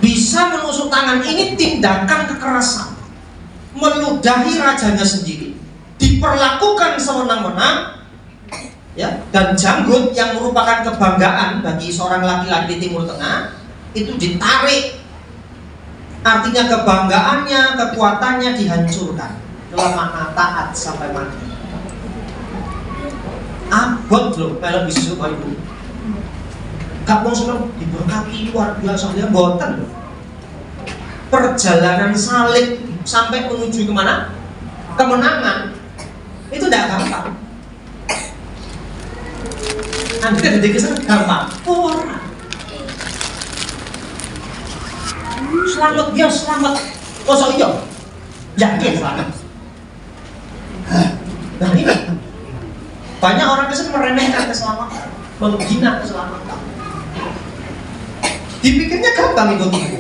Bisa menusuk tangan, ini tindakan kekerasan. Meludahi rajanya sendiri, diperlakukan sewenang-wenang. Ya, dan janggut yang merupakan kebanggaan bagi seorang laki-laki di Timur Tengah itu ditarik. Artinya kebanggaannya, kekuatannya dihancurkan dalam makna taat sampai mati. Abot loh, kalau bisa Bapak Ibu. Gak mau seneng diberkati luar biasa, dia boten. Perjalanan salib sampai menuju kemana? Kemenangan. Itu tidak gampang. Anda jadi kesan gampang, orang selamat dia selamat, kosong iya, yakin selamat. Nah ini banyak orang kesan meremehkan keselamatan, menghina keselamatan. Dipikirnya gampang itu tipu.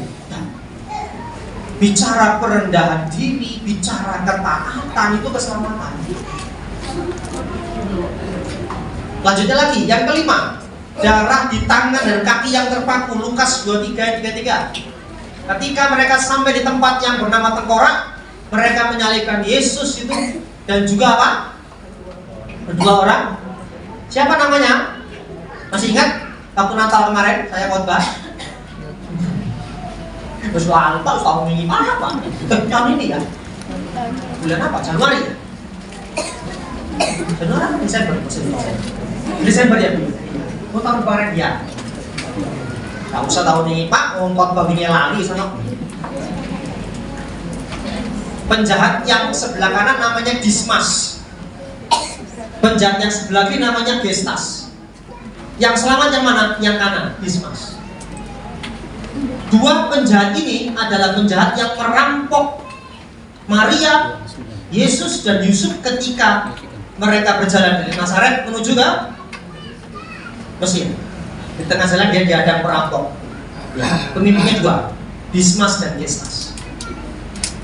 Bicara perendahan diri, bicara ketaatan itu keselamatan. Lanjutnya lagi, yang kelima, darah di tangan dan kaki yang terpaku, Lukas 23 ayat 33. Ketika mereka sampai di tempat yang bernama tengkorak, mereka menyalibkan Yesus itu dan juga apa? Kedua orang. Siapa namanya? Masih ingat? Waktu Natal kemarin saya khotbah. Terus lupa, tahun ini apa? Tahun ini ya? Bulan apa? Januari ya? Januari apa? Desember ya Bu? Oh tahun kemarin ya? Gak usah tahun ini Pak, ngomong baginya lali sana. Penjahat yang sebelah kanan namanya Dismas. Penjahat yang sebelah kiri namanya Gestas. Yang selamat yang mana? Yang kanan, Dismas. Dua penjahat ini adalah penjahat yang merampok Maria, Yesus dan Yusuf ketika mereka berjalan dari Nazaret menuju ke Mesir. Di tengah jalan dia dihadang perampok. Ya, pemimpinnya dua, Dismas dan Gestas.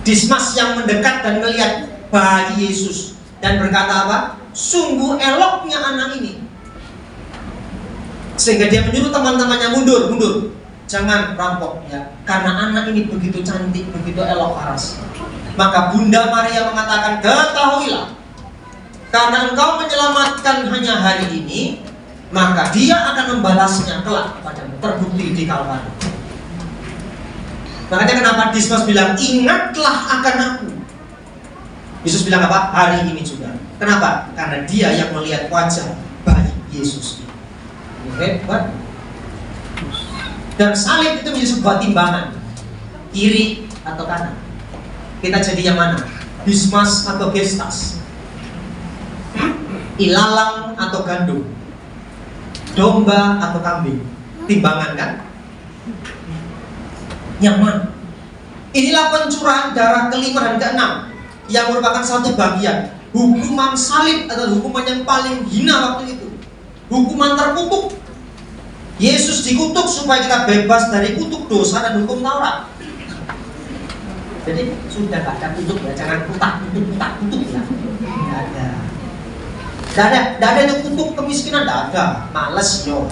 Dismas yang mendekat dan melihat bayi Yesus dan berkata apa? Sungguh eloknya anak ini. Sehingga dia menyuruh teman-temannya mundur. Jangan rampok ya, karena anak ini begitu cantik, begitu elok paras. Maka Bunda Maria mengatakan, ketahuilah, karena engkau menyelamatkan hanya hari ini, maka dia akan membalasnya kelak padamu. Terbukti di Kalvari. Makanya kenapa Dismas bilang, ingatlah akan aku. Yesus bilang apa? Hari ini juga. Kenapa? Karena dia yang melihat wajah bayi Yesus. Hebat. Dan salib itu menjadi sebuah timbangan, kiri atau kanan. Kita jadi yang mana? Dismas atau Gestas? Ilalang atau gandum? Domba atau kambing? Timbangan kan? Yang mana? Inilah pencurahan darah kelima dan keenam, yang merupakan satu bagian. Hukuman salib adalah hukuman yang paling hina waktu itu. Hukuman terkutuk. Yesus dikutuk supaya kita bebas dari kutuk dosa dan hukum Taurat. Jadi sudah gak ada kutuk ya, jangan kutuk ya. Tidak ada itu kutuk kemiskinan, tidak ada. Males yo.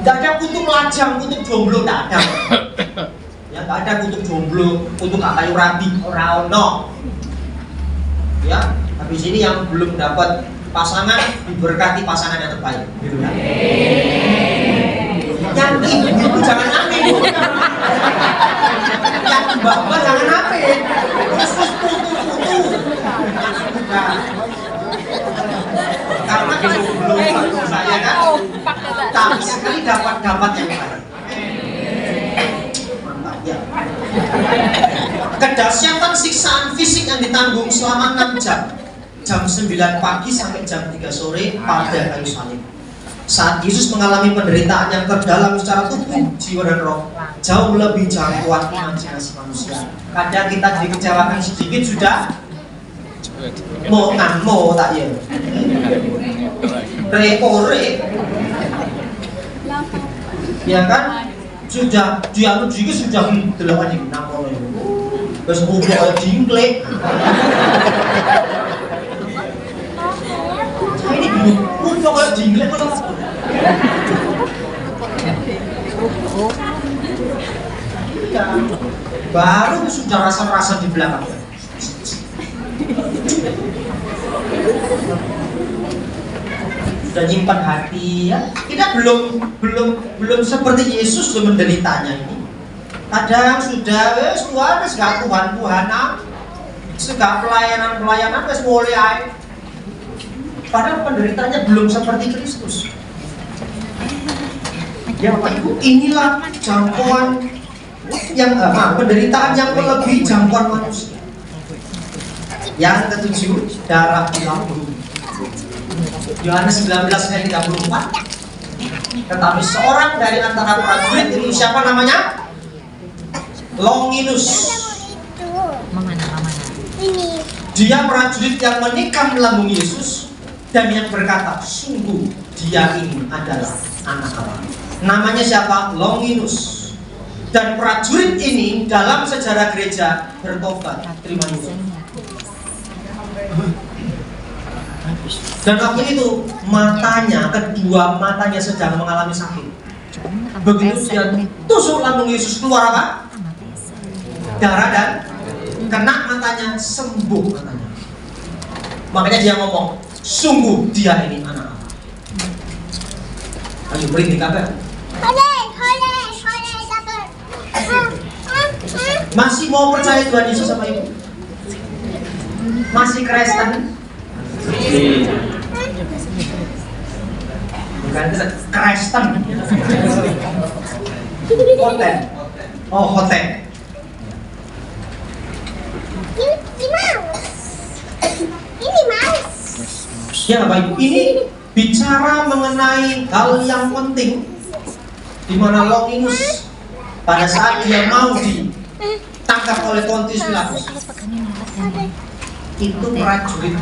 Tidak ada kutuk lajang, kutuk jomblo, tidak ada. Ya, tidak ada kutuk jomblo, kutuk kayu rabi, ora ono. Ya, habis ini yang belum dapat pasangan diberkati pasangan yang terbaik. Yang ibu jangan amin. Yang mbak jangan amin. Khusus putu. Karena belum saya kan, tapi sekali dapat yang baik. Mantap ya. Kedahsyatan siksaan fisik yang ditanggung selama 6 jam. Jam 9 pagi sampai jam 3 sore pada kayu salib. Saat Yesus mengalami penderitaan yang terdalam secara tubuh, jiwa dan roh, jauh lebih jangkauan imajinasi manusia. Kadang kita dikecewakan sedikit sudah mau tak ya. Re. Ya kan? Sudah dianut juga sudah delapan ini namanya. Terus udah jingklek. Ini bingung, kalau jinglek kalau baru sudah rasa-rasa di belakang. Sudah nyimpan hati ya. Kita belum seperti Yesus loh menderitanya ini. Kadang sudah suara segala Tuhan-Tuhanan, segala pelayanan wes mulai. Padahal penderitaannya belum seperti Kristus. Ya Bapak Ibu, inilah jangkauan yang penderitaan yang melebihi jangkauan manusia. Yang ketujuh, darah di lambung. Yohanes 19 ayat 34. Tetapi seorang dari antara prajurit itu siapa namanya? Longinus. Dia prajurit yang menikam lambung Yesus dan yang berkata, sungguh dia ini adalah anak Allah. Namanya siapa? Longinus. Dan prajurit ini dalam sejarah gereja bertobat, terima Yesus. Dan waktu itu kedua matanya sedang mengalami sakit. Begitu dia tusuk lambung Yesus, keluar apa? Darah dan kena matanya, sembuh matanya. Makanya dia ngomong, sungguh dia ini anak Allah. Ayo beri di kabar. Masih mau percaya Tuhan Yesus sama ibu? Masih Kristen? Bukan Kristen. Hotel. Oh, hotel. Ini mouse. Ya Bapak Ibu, ini bicara mengenai hal yang penting, di mana Longinus pada saat dia mau ditangkap oleh Pontius Pilatus, itu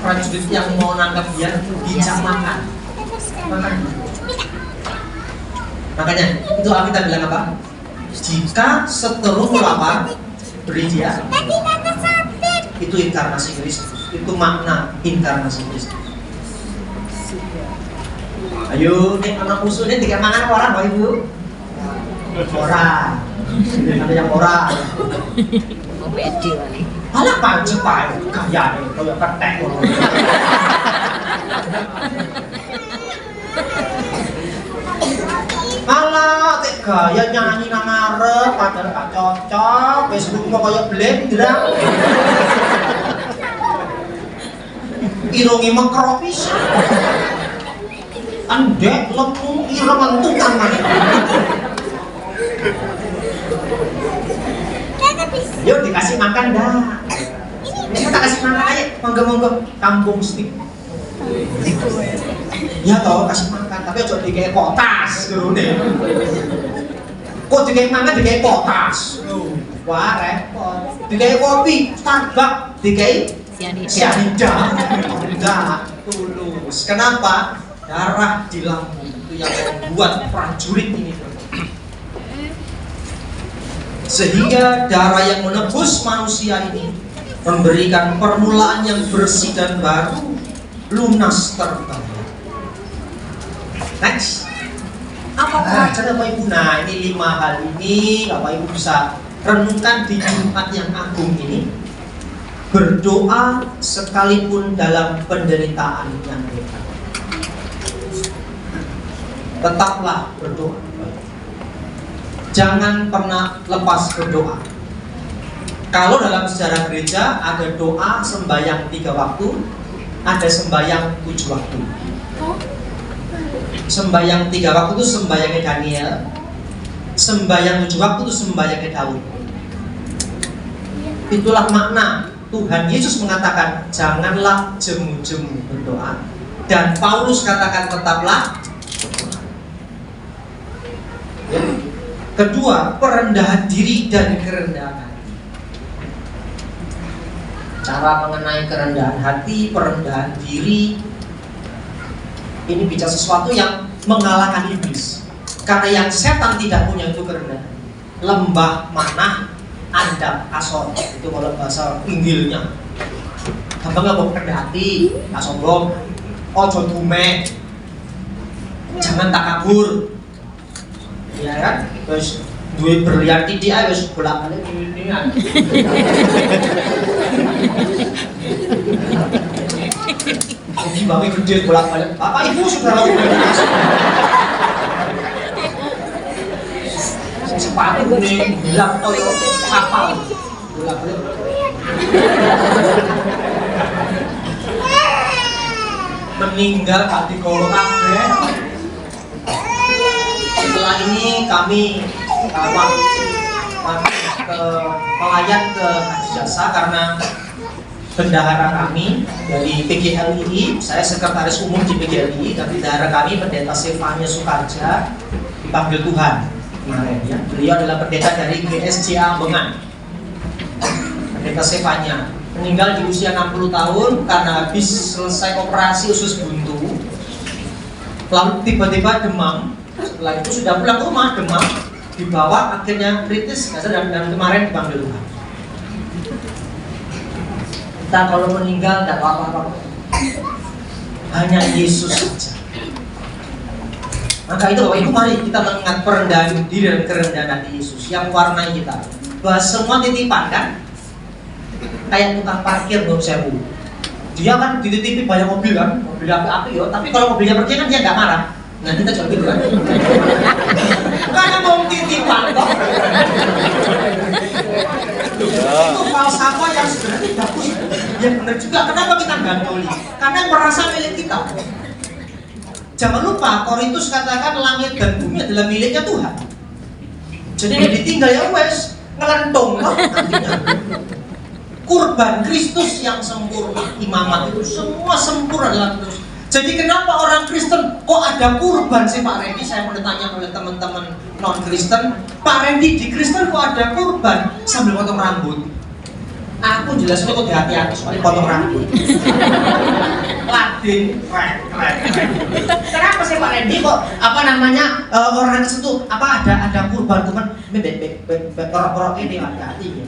prajurit yang mau nangkap dia dijak makan. Makanya itu Alkitab bilang apa? Jika seteru lapar, beri dia. Itu inkarnasi Kristus. Itu makna inkarnasi Kristus. Ayo, nih anak musuhnya tiga mangan orang, Bapak Ibu. Orang. Ada yang orang. Beda nih. Alah pancet Pak, kaya nih, kayak ketek. Alah, gaya nyanyi nang ngarep, padahal gak cocok. Facebook mau kayak blender. Irungi mekrok pisan. Andek lemu ireng mentukan mana. Yuk dikasih makan dah. Kita kasih makan aja, monggo-monggo kampung stick. Ya toh kasih makan, tapi ojo dikei potas gerune. Kok dikei makan dikei potas. Wah repot. Dikei kopi, Starbucks, dikei sianida. Enggak, tulus. Kenapa? Darah di lambung itu yang membuat prajurit ini. Sehingga darah yang menebus manusia ini memberikan permulaan yang bersih dan baru, lunas terbayar. Next. Apa pelajaran Bapak Ibu? Nah, ini 5 hal ini Bapak Ibu bisa renungkan di Jumat yang agung ini. Berdoa sekalipun dalam penderitaan yang berat. Tetaplah berdoa. Jangan pernah lepas berdoa. Kalau dalam sejarah gereja ada doa sembahyang 3 waktu, ada sembahyang 7 waktu. Sembahyang 3 waktu itu sembahyangnya Daniel, sembahyang 7 waktu itu sembahyangnya Daud. Itulah makna Tuhan Yesus mengatakan janganlah jemu-jemu berdoa, dan Paulus katakan tetaplah. Kedua, perendahan diri dan kerendahan hati. Cara mengenai kerendahan hati, perendahan diri, ini bicara sesuatu yang mengalahkan iblis. Karena yang setan tidak punya itu kerendahan. Lembah manah, andap asor. Itu kalau bahasa Inggilnya. Gampang gak mau rendah hati, gak sombong, ojo dume, jangan takabur. Ya kan? Terus duit berlian titik aja wis bolak-balik ini. Jadi bawa gede bolak-balik. Bapak Ibu sudah lakukan itu. Sepatu kuning bilang toyo kapal bolak-balik. Meninggal hati kalau kabeh. Setelah ini kami pelayan ke Haji Jasa karena bendahara kami dari PGLI, saya sekretaris umum di PGLI, dan bendahara kami Pendeta Stefania Sukarja dipanggil Tuhan kemarin ya. Beliau adalah pendeta dari GSJ Ambengan. Pendeta Stefania meninggal di usia 60 tahun karena habis selesai operasi usus buntu, lalu tiba-tiba demam. Setelah itu sudah pulang ke rumah, demam, dibawa akhirnya kritis, dan kemarin dipanggil Tuhan. Kita kalau meninggal tidak apa-apa, hanya Yesus saja. Maka itu Bapak Ibu, mari kita mengingat perendahan diri dan kerendahan hati Yesus yang warnai kita. Bahwa semua titipan kan, kayak tukang parkir Nur Sewu. Dia kan dititipi banyak mobil kan, mobil api-api ya, tapi kalau mobilnya pergi kan dia nggak marah. Nah kita coba gitu kan. Karena mau titipan kok. Itu falsafah yang sebenarnya bagus. Ya benar juga. Kenapa kita gantoli? Karena merasa milik kita. Jangan lupa Korintus katakan langit dan bumi adalah miliknya Tuhan. Jadi yang ditinggal ya wes ngelentung loh nantinya. Kurban Kristus yang sempurna, imamat itu semua sempurna dalam Kristus. Jadi kenapa orang Kristen kok ada kurban sih Pak Randy? Saya mau ditanya oleh teman-teman non-Kristen, Pak Randy di Kristen kok ada kurban sambil potong rambut? Aku jelasnya kok hati-hati soalnya potong rambut. Ladin, keren. Kenapa sih Pak Randy kok orang Kristen tuh ada kurban berorok ini hati-hati ya.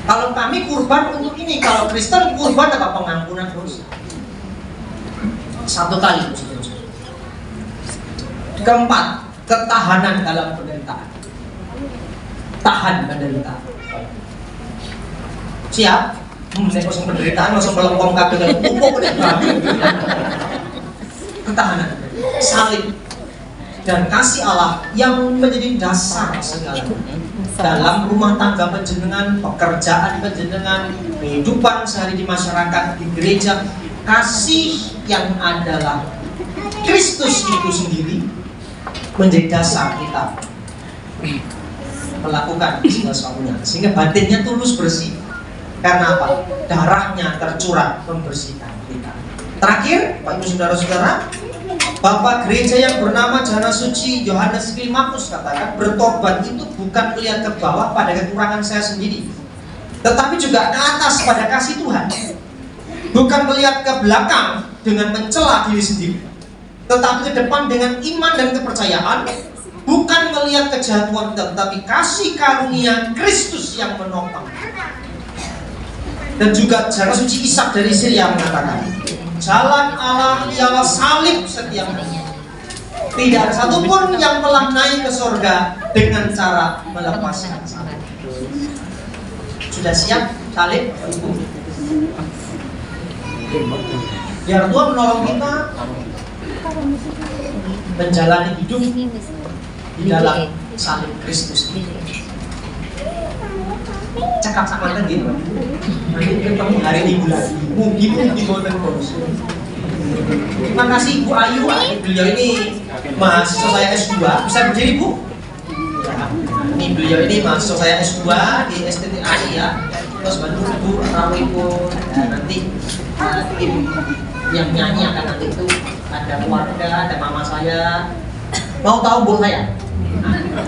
Kalau kami kurban untuk ini, kalau Kristen kurban apa pengampunan dosa. Satu kali. Keempat, ketahanan dalam penderitaan. Tahan penderitaan. Siap? Saya kosong penderitaan, langsung melengkong kabel dan pupuk ketahanan, salib, dan kasih Allah yang menjadi dasar segalanya. Dalam rumah tangga penjenengan, pekerjaan penjenengan, kehidupan sehari di masyarakat, di gereja, kasih yang adalah Kristus itu sendiri menjadi dasar kita melakukan segala sesuatunya, sehingga batinnya tulus bersih. Karena apa? Darahnya tercurah membersihkan kita. Terakhir, Bapak Ibu Saudara-saudara, Bapak gereja yang bernama Jana Suci Yohanes Klimakus katakan, bertobat itu bukan melihat ke bawah pada kekurangan saya sendiri, tetapi juga ke atas pada kasih Tuhan. Bukan melihat ke belakang dengan mencela diri sendiri, tetapi ke depan dengan iman dan kepercayaan. Bukan melihat kejatuhan kita, tetapi kasih karunia Kristus yang menopang. Dan juga Jana Suci Ishak dari Syria mengatakan, jalan Allah ialah salib setiap hari. Tidak ada satupun yang telah naik ke surga dengan cara melepaskan salib. Sudah siap salib? Biar Tuhan menolong kita menjalani hidup di dalam salib Kristus ini. Cakap sama kan gitu. Nanti ketemu hari Minggu lagi. Mungkin di Golden Coast. Terima kasih Bu Ayu. Beliau ini mahasiswa saya S2. Bisa berdiri Bu? Ya. Ini beliau ini mahasiswa saya S2 di STT Asia. Terus bantu Bu Rawi pun nanti tim yang nyanyi akan nanti itu ada keluarga, ada mama saya. Mau tahu Bu saya?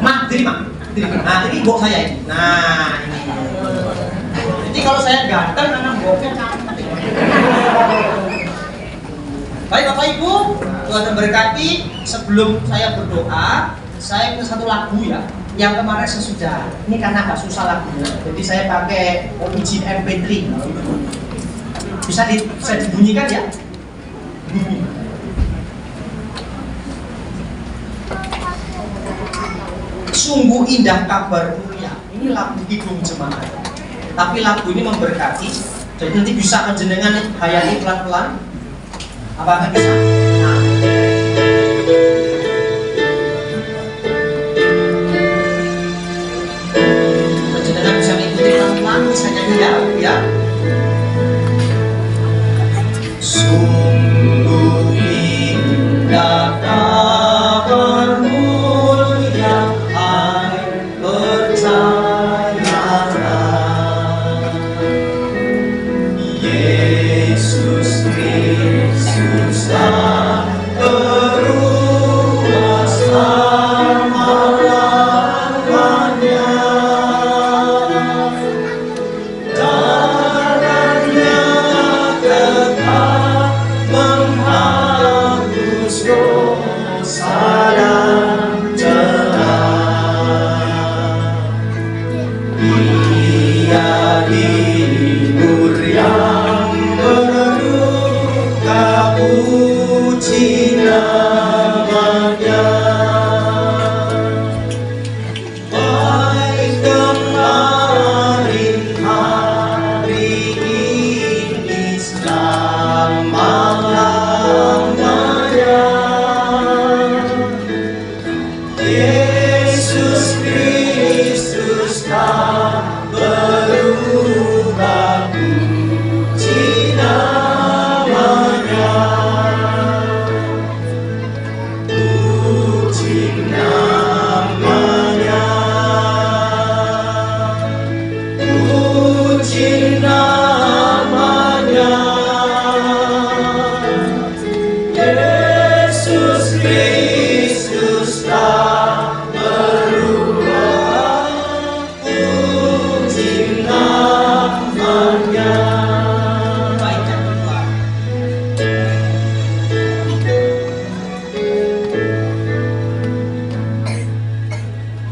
Mak, diri Mak. Nah ini bok saya ini. Nah ini. Jadi kalau saya ganteng karena boknya cantik. Baik Bapak Ibu, Tuhan memberkati. Sebelum saya berdoa, saya punya satu lagu ya. Yang kemarin sesudah. Ini karena agak susah lagunya. Jadi saya pakai uji MP3. Bisa dibunyikan ya? Sungguh indah kabar mulia. Ini lagu Kidung Jemaat. Tapi lagu ini memberkati. Jadi nanti bisa menjenengan hayati pelan-pelan. Apakah bisa? Nah. Menjenengan bisa mengikuti pelan-pelan. Bisa nyanyi ya. Sungguh indah kabar mulia.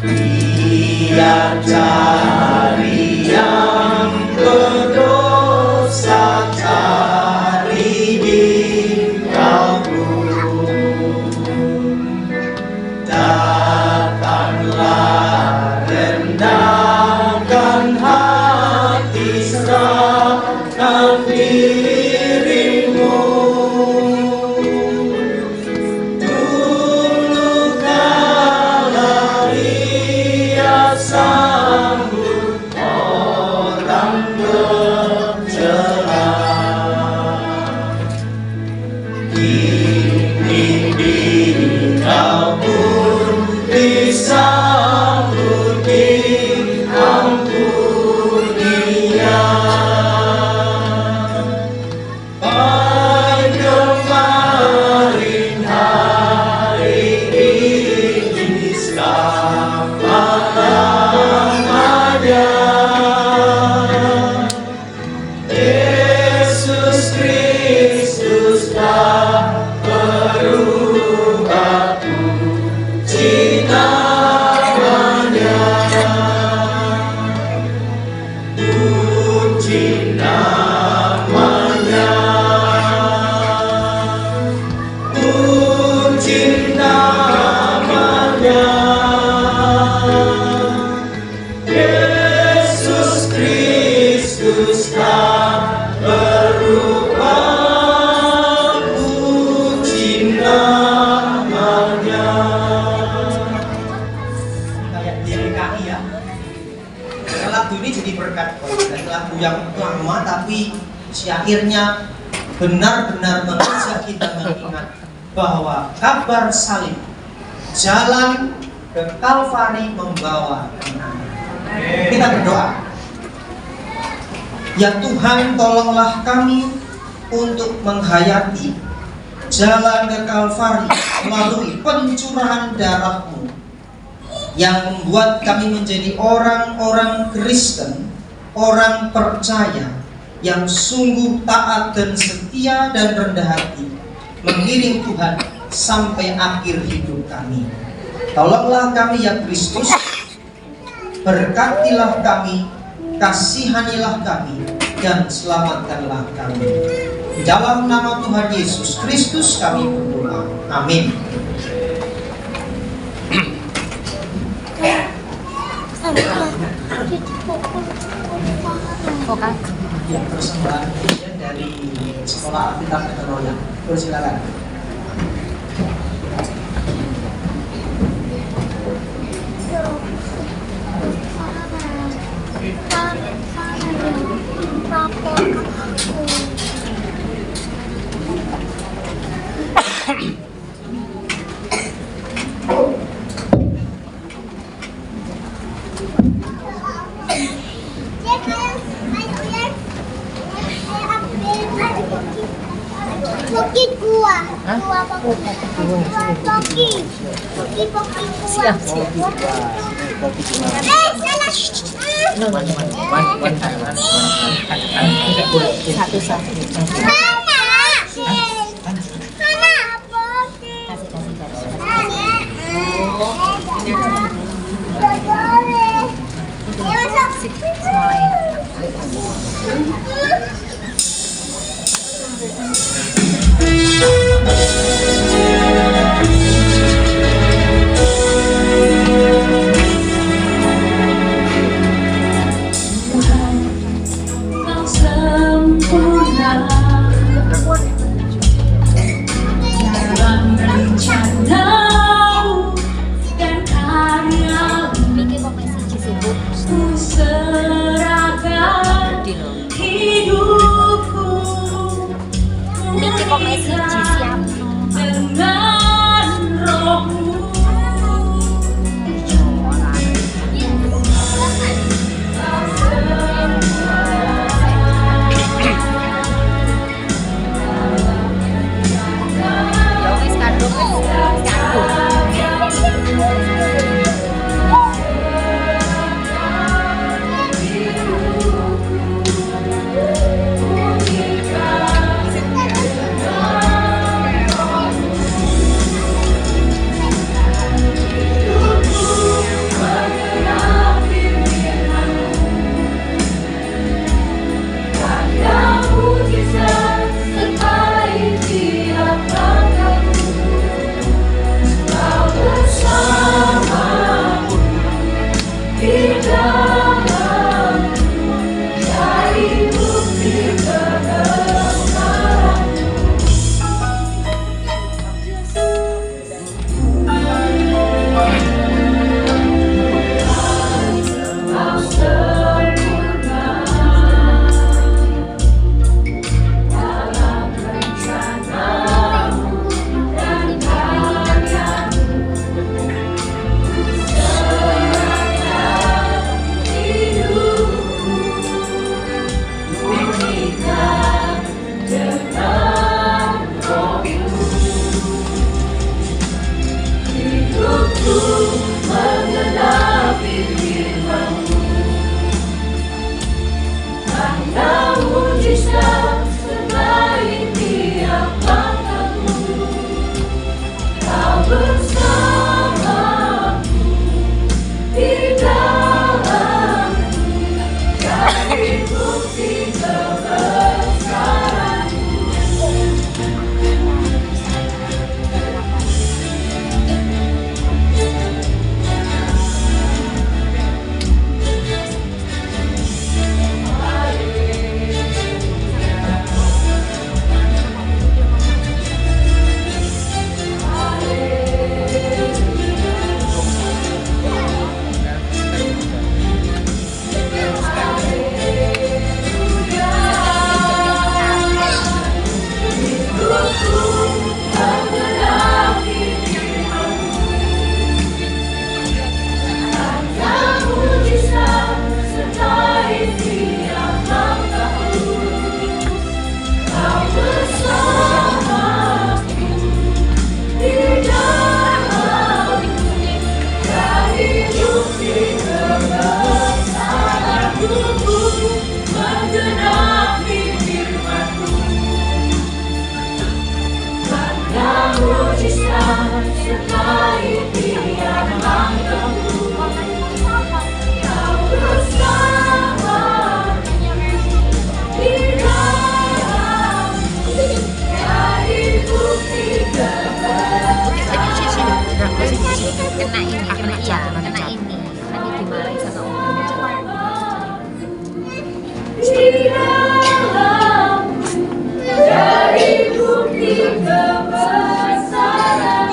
Dia cari yang berdosa, cari di kalbu. Datanglah, rendahkan hati, serahkan dirimu. Dulu kala ia sambut orang bercela, kini dikau pun disambut, diampuninya. Baik kemarin, hari ini, selama-lamanya. Yesus Kristus telah berubah, puji namanya, puji namanya, puji namanya. Yesus Kristus telah berubah, puji namanya. Kayak DKI ya. Lagu ini jadi berkat dari lagu yang lama, tapi syairnya benar-benar mengajak kita mengingat bahwa kabar salib, jalan ke Kalvari membawa kemenangan. Kita berdoa. Ya Tuhan, tolonglah kami untuk menghayati jalan ke Kalvari melalui pencurahan darah-Mu yang membuat kami menjadi orang-orang Kristen, orang percaya yang sungguh taat dan setia dan rendah hati mengiring Tuhan sampai akhir hidup kami. Tolonglah kami ya Kristus, berkatilah kami, kasihanilah kami, dan selamatkanlah kami. Di dalam nama Tuhan Yesus Kristus kami berdoa. Amin. Ya, persembahan dari Sekolah Alkitab Metroya. Silakan. Siap. Satu-satu. Serahkan hidupku dalam dari bukti kebesaran.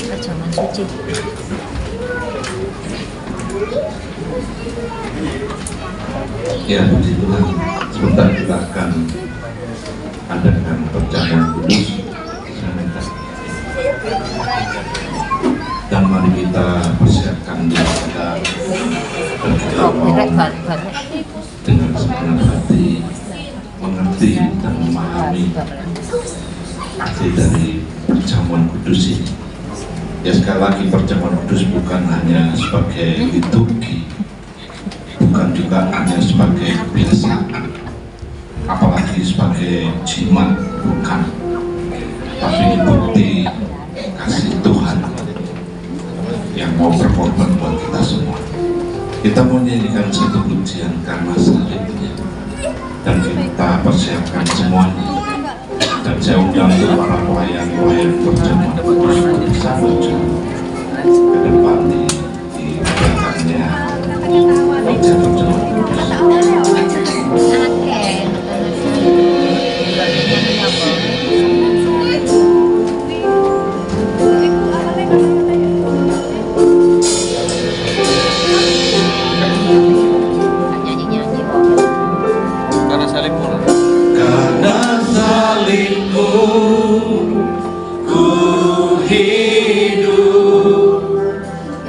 Perjamuan suci. Ya, begitulah. Sebentar kita akan adakan perjamuan kudus. Dan mari kita persiapkan diri kita dan kita mau dengan segenap hati mengerti dan memahami arti dari perjamuan kudus ini. Ya, sekali lagi perjamuan kudus bukan hanya sebagai liturgi, bukan juga hanya sebagai kebiasaan, apalagi sebagai jimat, bukan, tapi bukti kasih Tuhan yang mau berkorban buat kita semua. Kita mau nyanyikan satu pujian karena salibnya, dan kita persiapkan semuanya. Dan saya undang untuk para pelayan-pelayan perjamuan kudus bisa maju ke depan di belakangnya meja perjamuan kudus. Karena salibmu Ku hidup,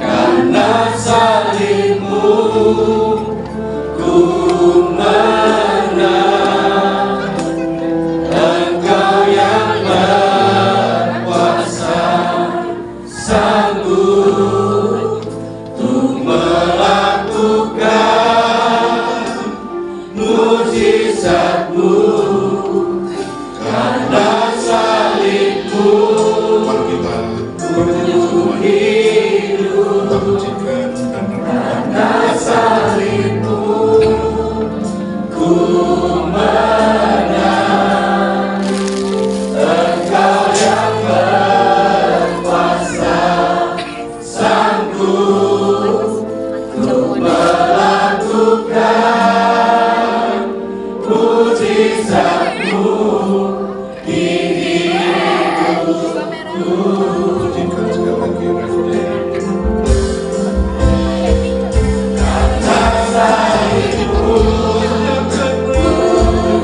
karena salibmu ku menang. Engkau yang berkuasa, sanggup untuk melakukan mujizat-Mu. Karena salibmu, mari kita bernyanyi semua hidup, kita pujikan dan karena salibmu ku menang. Engkau yang berkuasa, sanggup untuk melakukan mujizat-Mu. Pujikan sekali lagi refnya. Karena salibmu ku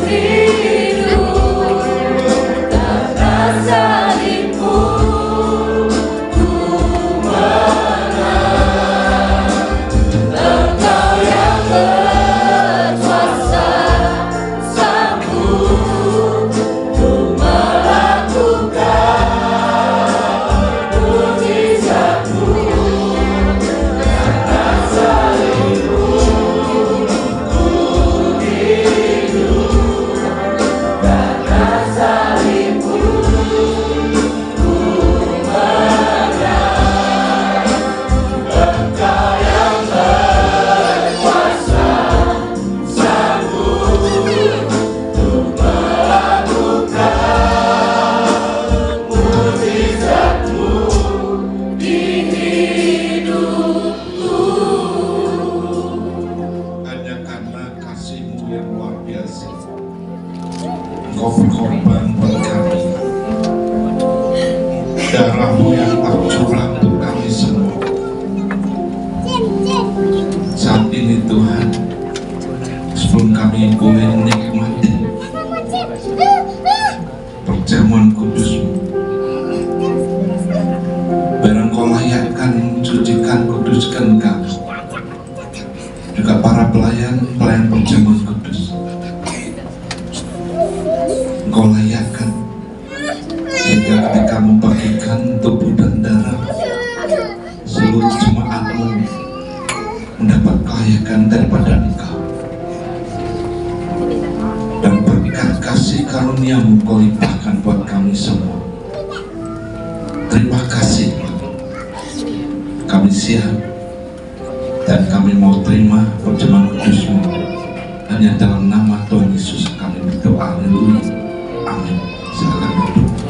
hidup, karena salibmu ku menang. Engkau yang berkuasa, sanggup untuk melakukan Engkau berkorban buat kami, darah-Mu yang tercurah untuk kami semua. Saat ini Tuhan, sebelum kami boleh menikmati perjamuan kudus-Mu, biar Engkau layakkan, sucikan, kuduskan kami, juga para pelayan perjamuan kudus. Engkau layakkan sehingga ketika membagikan tubuh dan darah, seluruh jemaat-Mu mendapat kelayakan daripada Engkau, dan berkat kasih karunia-Mu Kau limpahkan buat kami semua. Terima kasih, kami siap dan kami mau terima perjamuan kudus-Mu. Hanya dalam nama Tuhan Yesus kami berdoa. Haleluya. Amin. Silakan duduk.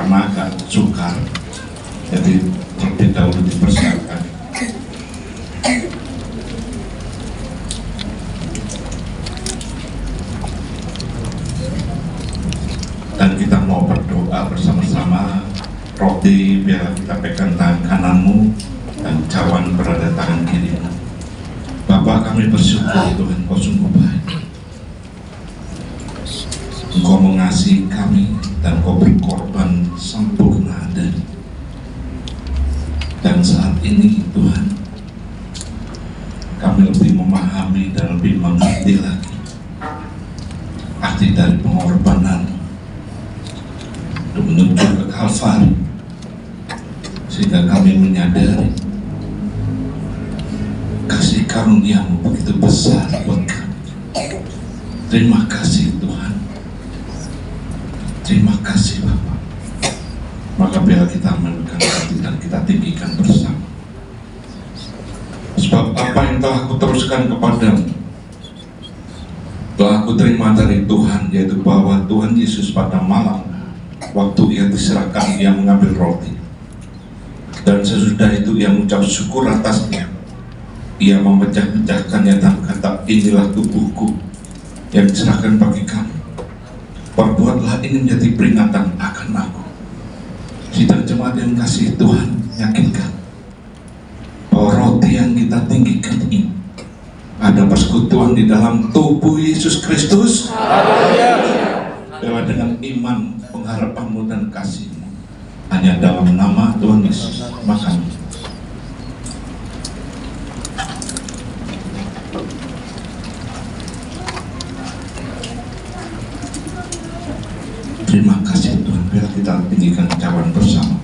karena agak sukar, jadi terlebih dahulu dipersiapkan. Dan kita mau berdoa bersama-sama. Roti biar kita pegang tangan kananmu dan cawan berada tangan kirimu. Bapa, kami bersyukur Tuhan, Kau sungguh baik. Engkau mengasihi kami dan Kau berkorban sempurna dan saat ini Tuhan, kami lebih memahami dan lebih mengerti lagi arti dari pengorbanan menuju ke Kalvari, sehingga kami menyadari kasih karunia-Mu begitu besar buat kami. Terima kasih Tuhan, terima kasih Bapa. Maka biar kita memegang hati dan kita tinggikan bersama. Sebab apa yang telah kuteruskan kepadamu telah aku terima dari Tuhan, yaitu bahwa Tuhan Yesus pada malam waktu ia diserahkan, ia mengambil roti, dan sesudah itu ia mengucap syukur atasnya. Ia memecah-pecahkannya dan berkata, inilah tubuhku yang diserahkan bagi kamu. Perbuatlah ini menjadi peringatan akan aku. Sidang jemaat yang kasih Tuhan, yakinkan bahwa roti yang kita tinggikan ini ada persekutuan di dalam tubuh Yesus Kristus. Biarlah dengan iman, pengharapanmu dan kasihmu, hanya dalam nama Tuhan Yesus makan. Terima kasih Tuhan, biar kita tinggikan cawan bersama.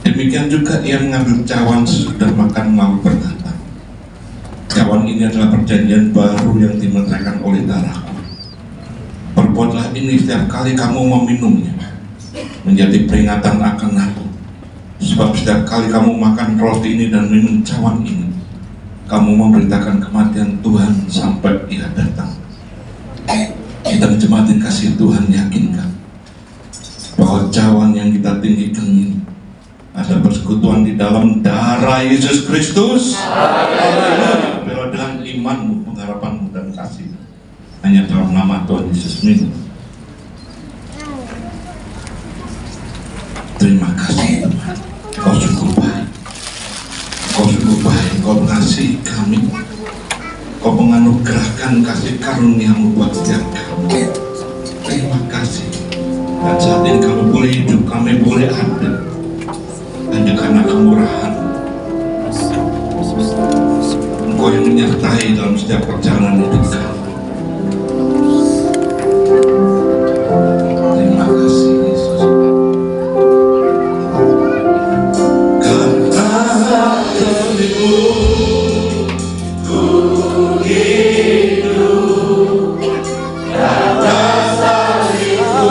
Demikian juga ia mengambil cawan sesudah makan lalu berkata, cawan ini adalah perjanjian baru yang dimeteraikan oleh darahku. Perbuatlah ini setiap kali kamu meminumnya, menjadi peringatan akan aku. Sebab setiap kali kamu makan roti ini dan minum cawan ini, kamu memberitakan kematian Tuhan sampai Ia datang. Kita jemaat yang kasih Tuhan, yakinkan bahwa cawan yang kita tinggikan ini ada persekutuan di dalam darah Yesus Kristus. Biarlah dengan imanmu, pengharapanmu dan kasihmu, hanya dalam nama Tuhan Yesus minum. Terima kasih Tuhan, Kau sungguh baik, Kau sungguh baik, Kau mengasihi kami, Kau menganugerahkan kasih karunia-Mu buat setiap kami. Terima kasih. Dan saat ini kami boleh hidup, kami boleh ada hanya karena kemurahan Engkau yang menyertai dalam setiap perjalanan hidup kami. Terima kasih Yesus. Karena darimu ku hidup, atas dariku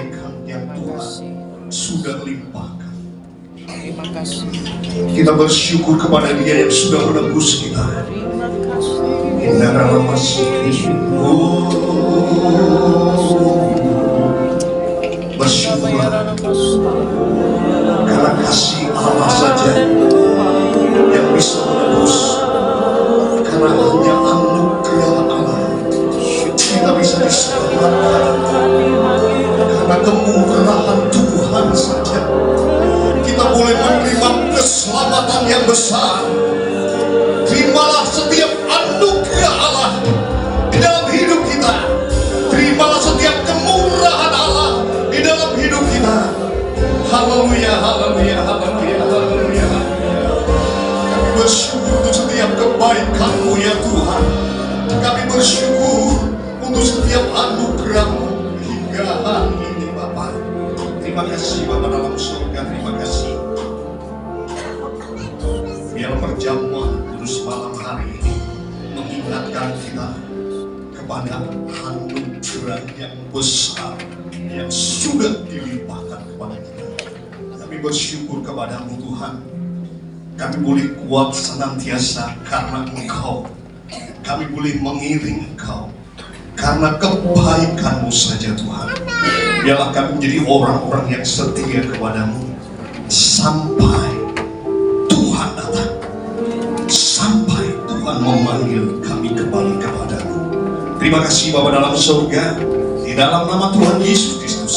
kebaikan yang Tuhan sudah limpahkan. Terima kasih. Kita bersyukur kepada Dia yang sudah menebus kita. Terima kasih. Indah bersyukurlah karena kasih Allah saja yang bisa menebus. Karena hanya anugerah Allah kita bisa diselamatkan. Karena kemurahan Tuhan saja kita boleh menerima keselamatan yang besar. Terimalah setiap anugerah Allah di dalam hidup kita. Terimalah setiap kemurahan Allah di dalam hidup kita. Haleluya, haleluya, haleluya, haleluya. Kami bersyukur untuk setiap kebaikan-Mu ya Tuhan. Kami bersyukur untuk setiap anugerah-Mu hingga hari ini Bapa. Terima kasih Bapa dalam surga, terima kasih. Biar perjamuan kudus malam hari ini mengingatkan kita kepada anugerah yang besar yang sudah dilimpahkan kepada kita. Kami bersyukur kepada-Mu Tuhan. Kami boleh kuat senantiasa karena Engkau. Kami boleh mengiring Engkau karena kebaikan-Mu saja Tuhan. Biarlah kami menjadi orang-orang yang setia kepada-Mu sampai Tuhan datang, sampai Tuhan memanggil kami kembali kepada-Mu. Terima kasih Bapa dalam surga, di dalam nama Tuhan Yesus Kristus.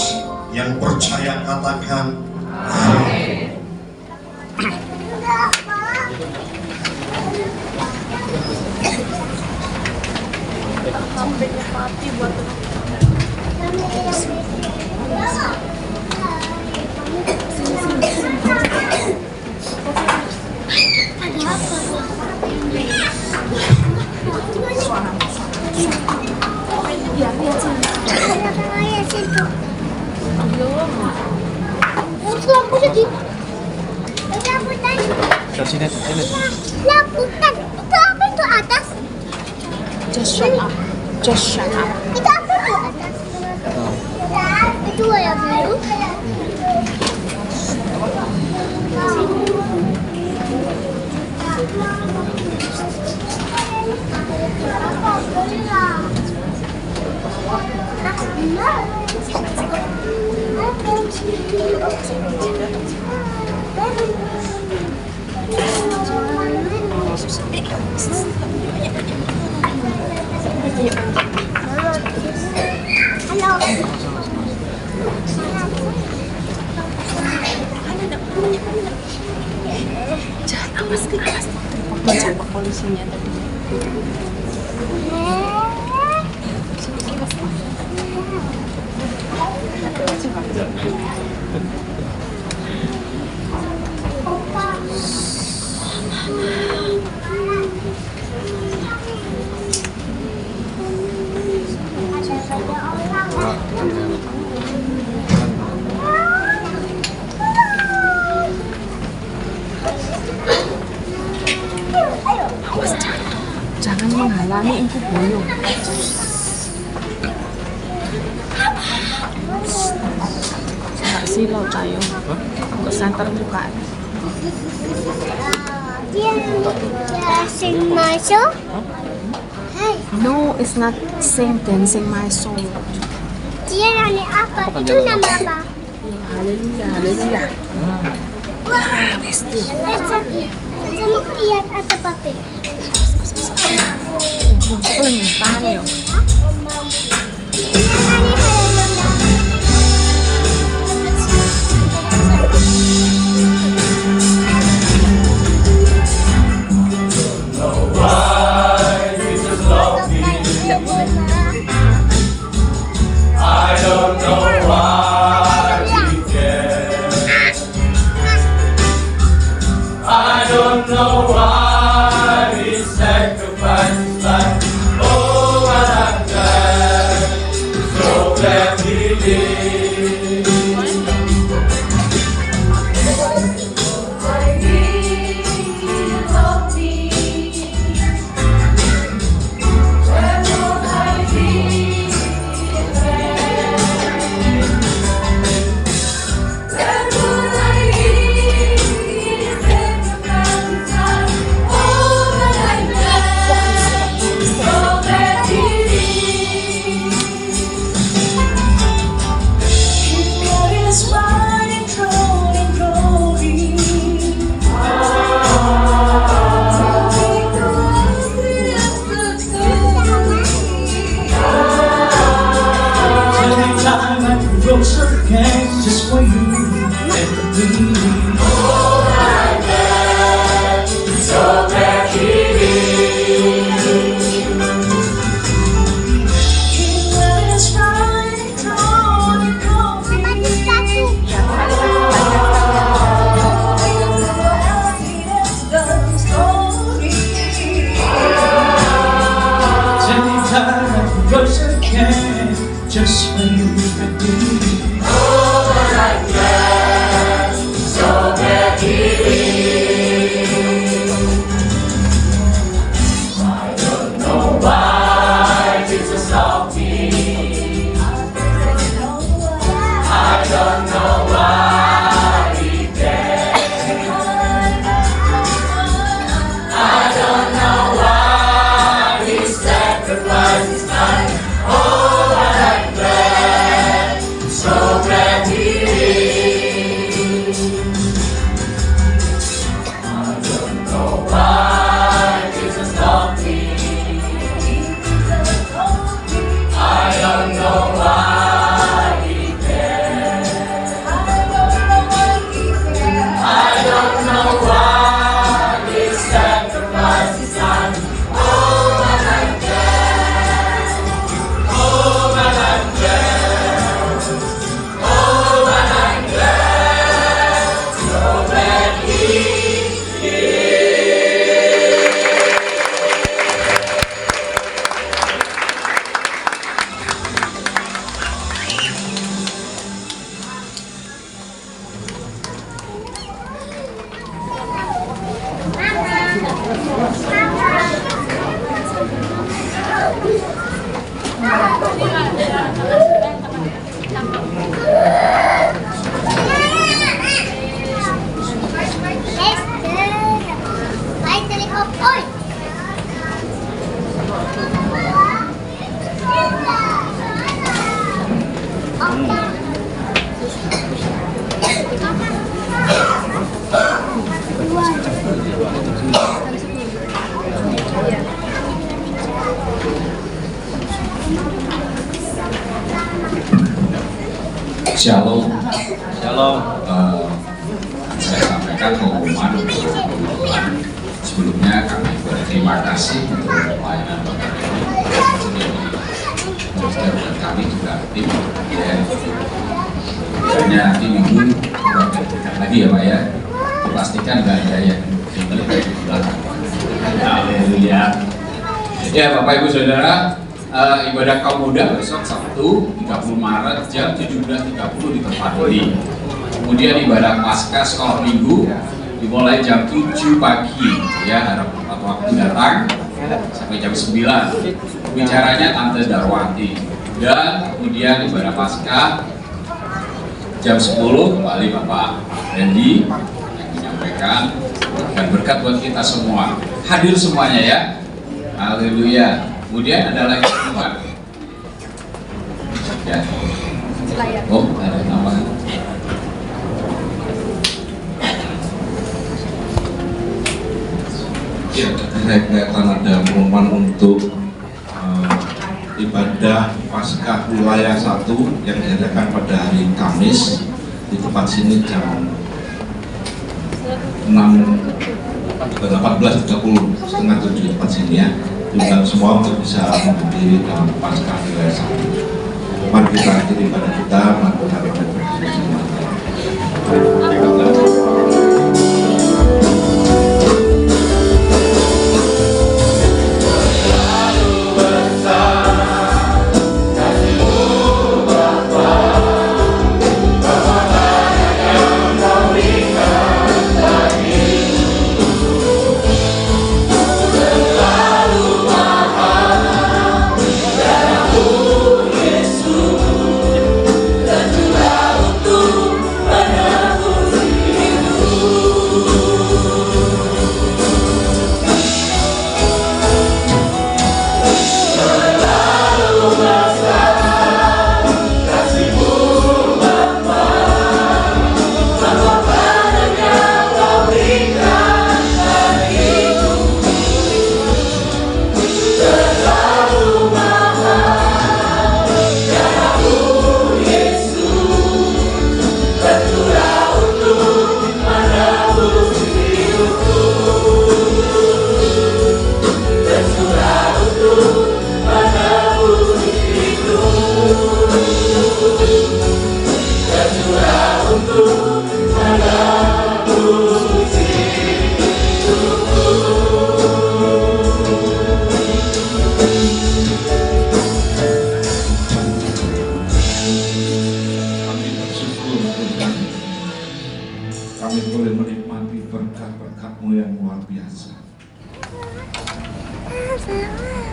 Yang percaya katakan amin. Lamputan, itu apa itu atas? Just shut up. Just shut up. Itu apa itu atas? Itu warna biru. Jangan awas. Mencapai polisinya tadi. Jangan menghalangi ibu buyung. Nggak silau tayo. Nggak santar muka. Dia sing my soul. Hey, No, it's not sing dancing my soul. dia nanya apa? Itu nama apa? Haleluya, haleluya. Wah, pasti. Kamu lihat atau papi? Aku yang tahan ya. Know why he sacrificed his life. Oh, what I've done. just when you look at me. Shalom. Shalom. Saya sampaikan pengumuman untuk pembukaan. Sebelumnya kami berterima kasih untuk pelayanan Bapak ini. Dan kami juga tim ya. Hanya nanti minggu lagi ya Pak ya. Pastikan nggak ada yang tinggal di belakang. Haleluya. Ya Bapak Ibu Saudara, ibadah kaum muda besok Sabtu 30 Maret jam 17.30 di tempat ini. Kemudian ibadah Paskah sekolah minggu dimulai jam 7 pagi ya, harap tepat waktu datang sampai jam 9. Bicaranya Tante Darwati. Dan kemudian ibadah Paskah jam 10 kembali Bapak Randy yang menyampaikan dan berkat buat kita semua. Hadir semuanya ya. Haleluya. Kemudian ada lagi teman. Ya. Oh, ada tambahan. Ya, saya kelihatan ada pengumuman untuk ibadah Paskah wilayah 1 yang diadakan pada hari Kamis di tempat sini jam 18.30 setengah 7 di tempat sini ya. Juga semua untuk bisa menghadiri dalam Paskah wilayah 1. Mari kita akhiri pada kita, mari kita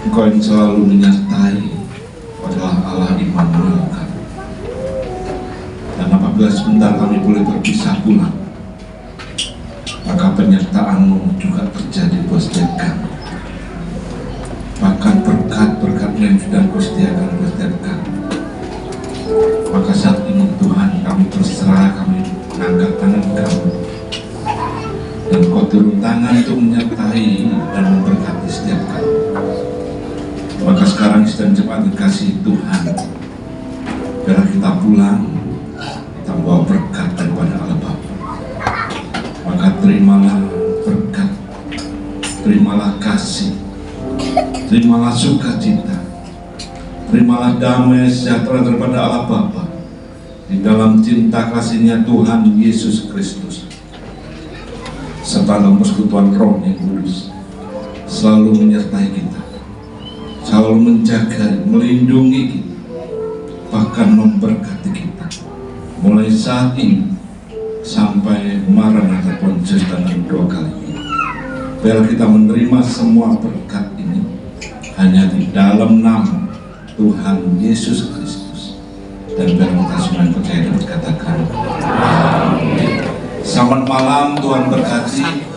Engkau yang selalu menyertai adalah Allah Immanuel kami. Dan apabila sebentar kami boleh berpisah pulang, maka penyertaan-Mu juga terjadi buat setiap kami. Bahkan berkat-berkat yang sudah Kau sediakan buat setiap kami. Maka saat ini Tuhan, kami berserah, kami mengangkat tangan kami, dan Kau turun tangan untuk menyertai dan memberkati setiap kami. Maka sekarang sedang cepat dikasih Tuhan, biar kita pulang, kita bawa berkat daripada Allah Bapa. Maka terimalah berkat, terimalah kasih, terimalah sukacita, terimalah damai sejahtera daripada Allah Bapa di dalam cinta kasih-Nya Tuhan Yesus Kristus, serta dalam persekutuan Roh yang kudus selalu menyertai kita, selalu menjaga, melindungi kita, bahkan memberkati kita mulai saat ini sampai Maranatha Tuhan Yesus datang kedua kali ini. Biar kita menerima semua berkat ini hanya di dalam nama Tuhan Yesus Kristus, dan biar kita semua percaya dan berkatakan amin. Selamat malam, Tuhan berkati.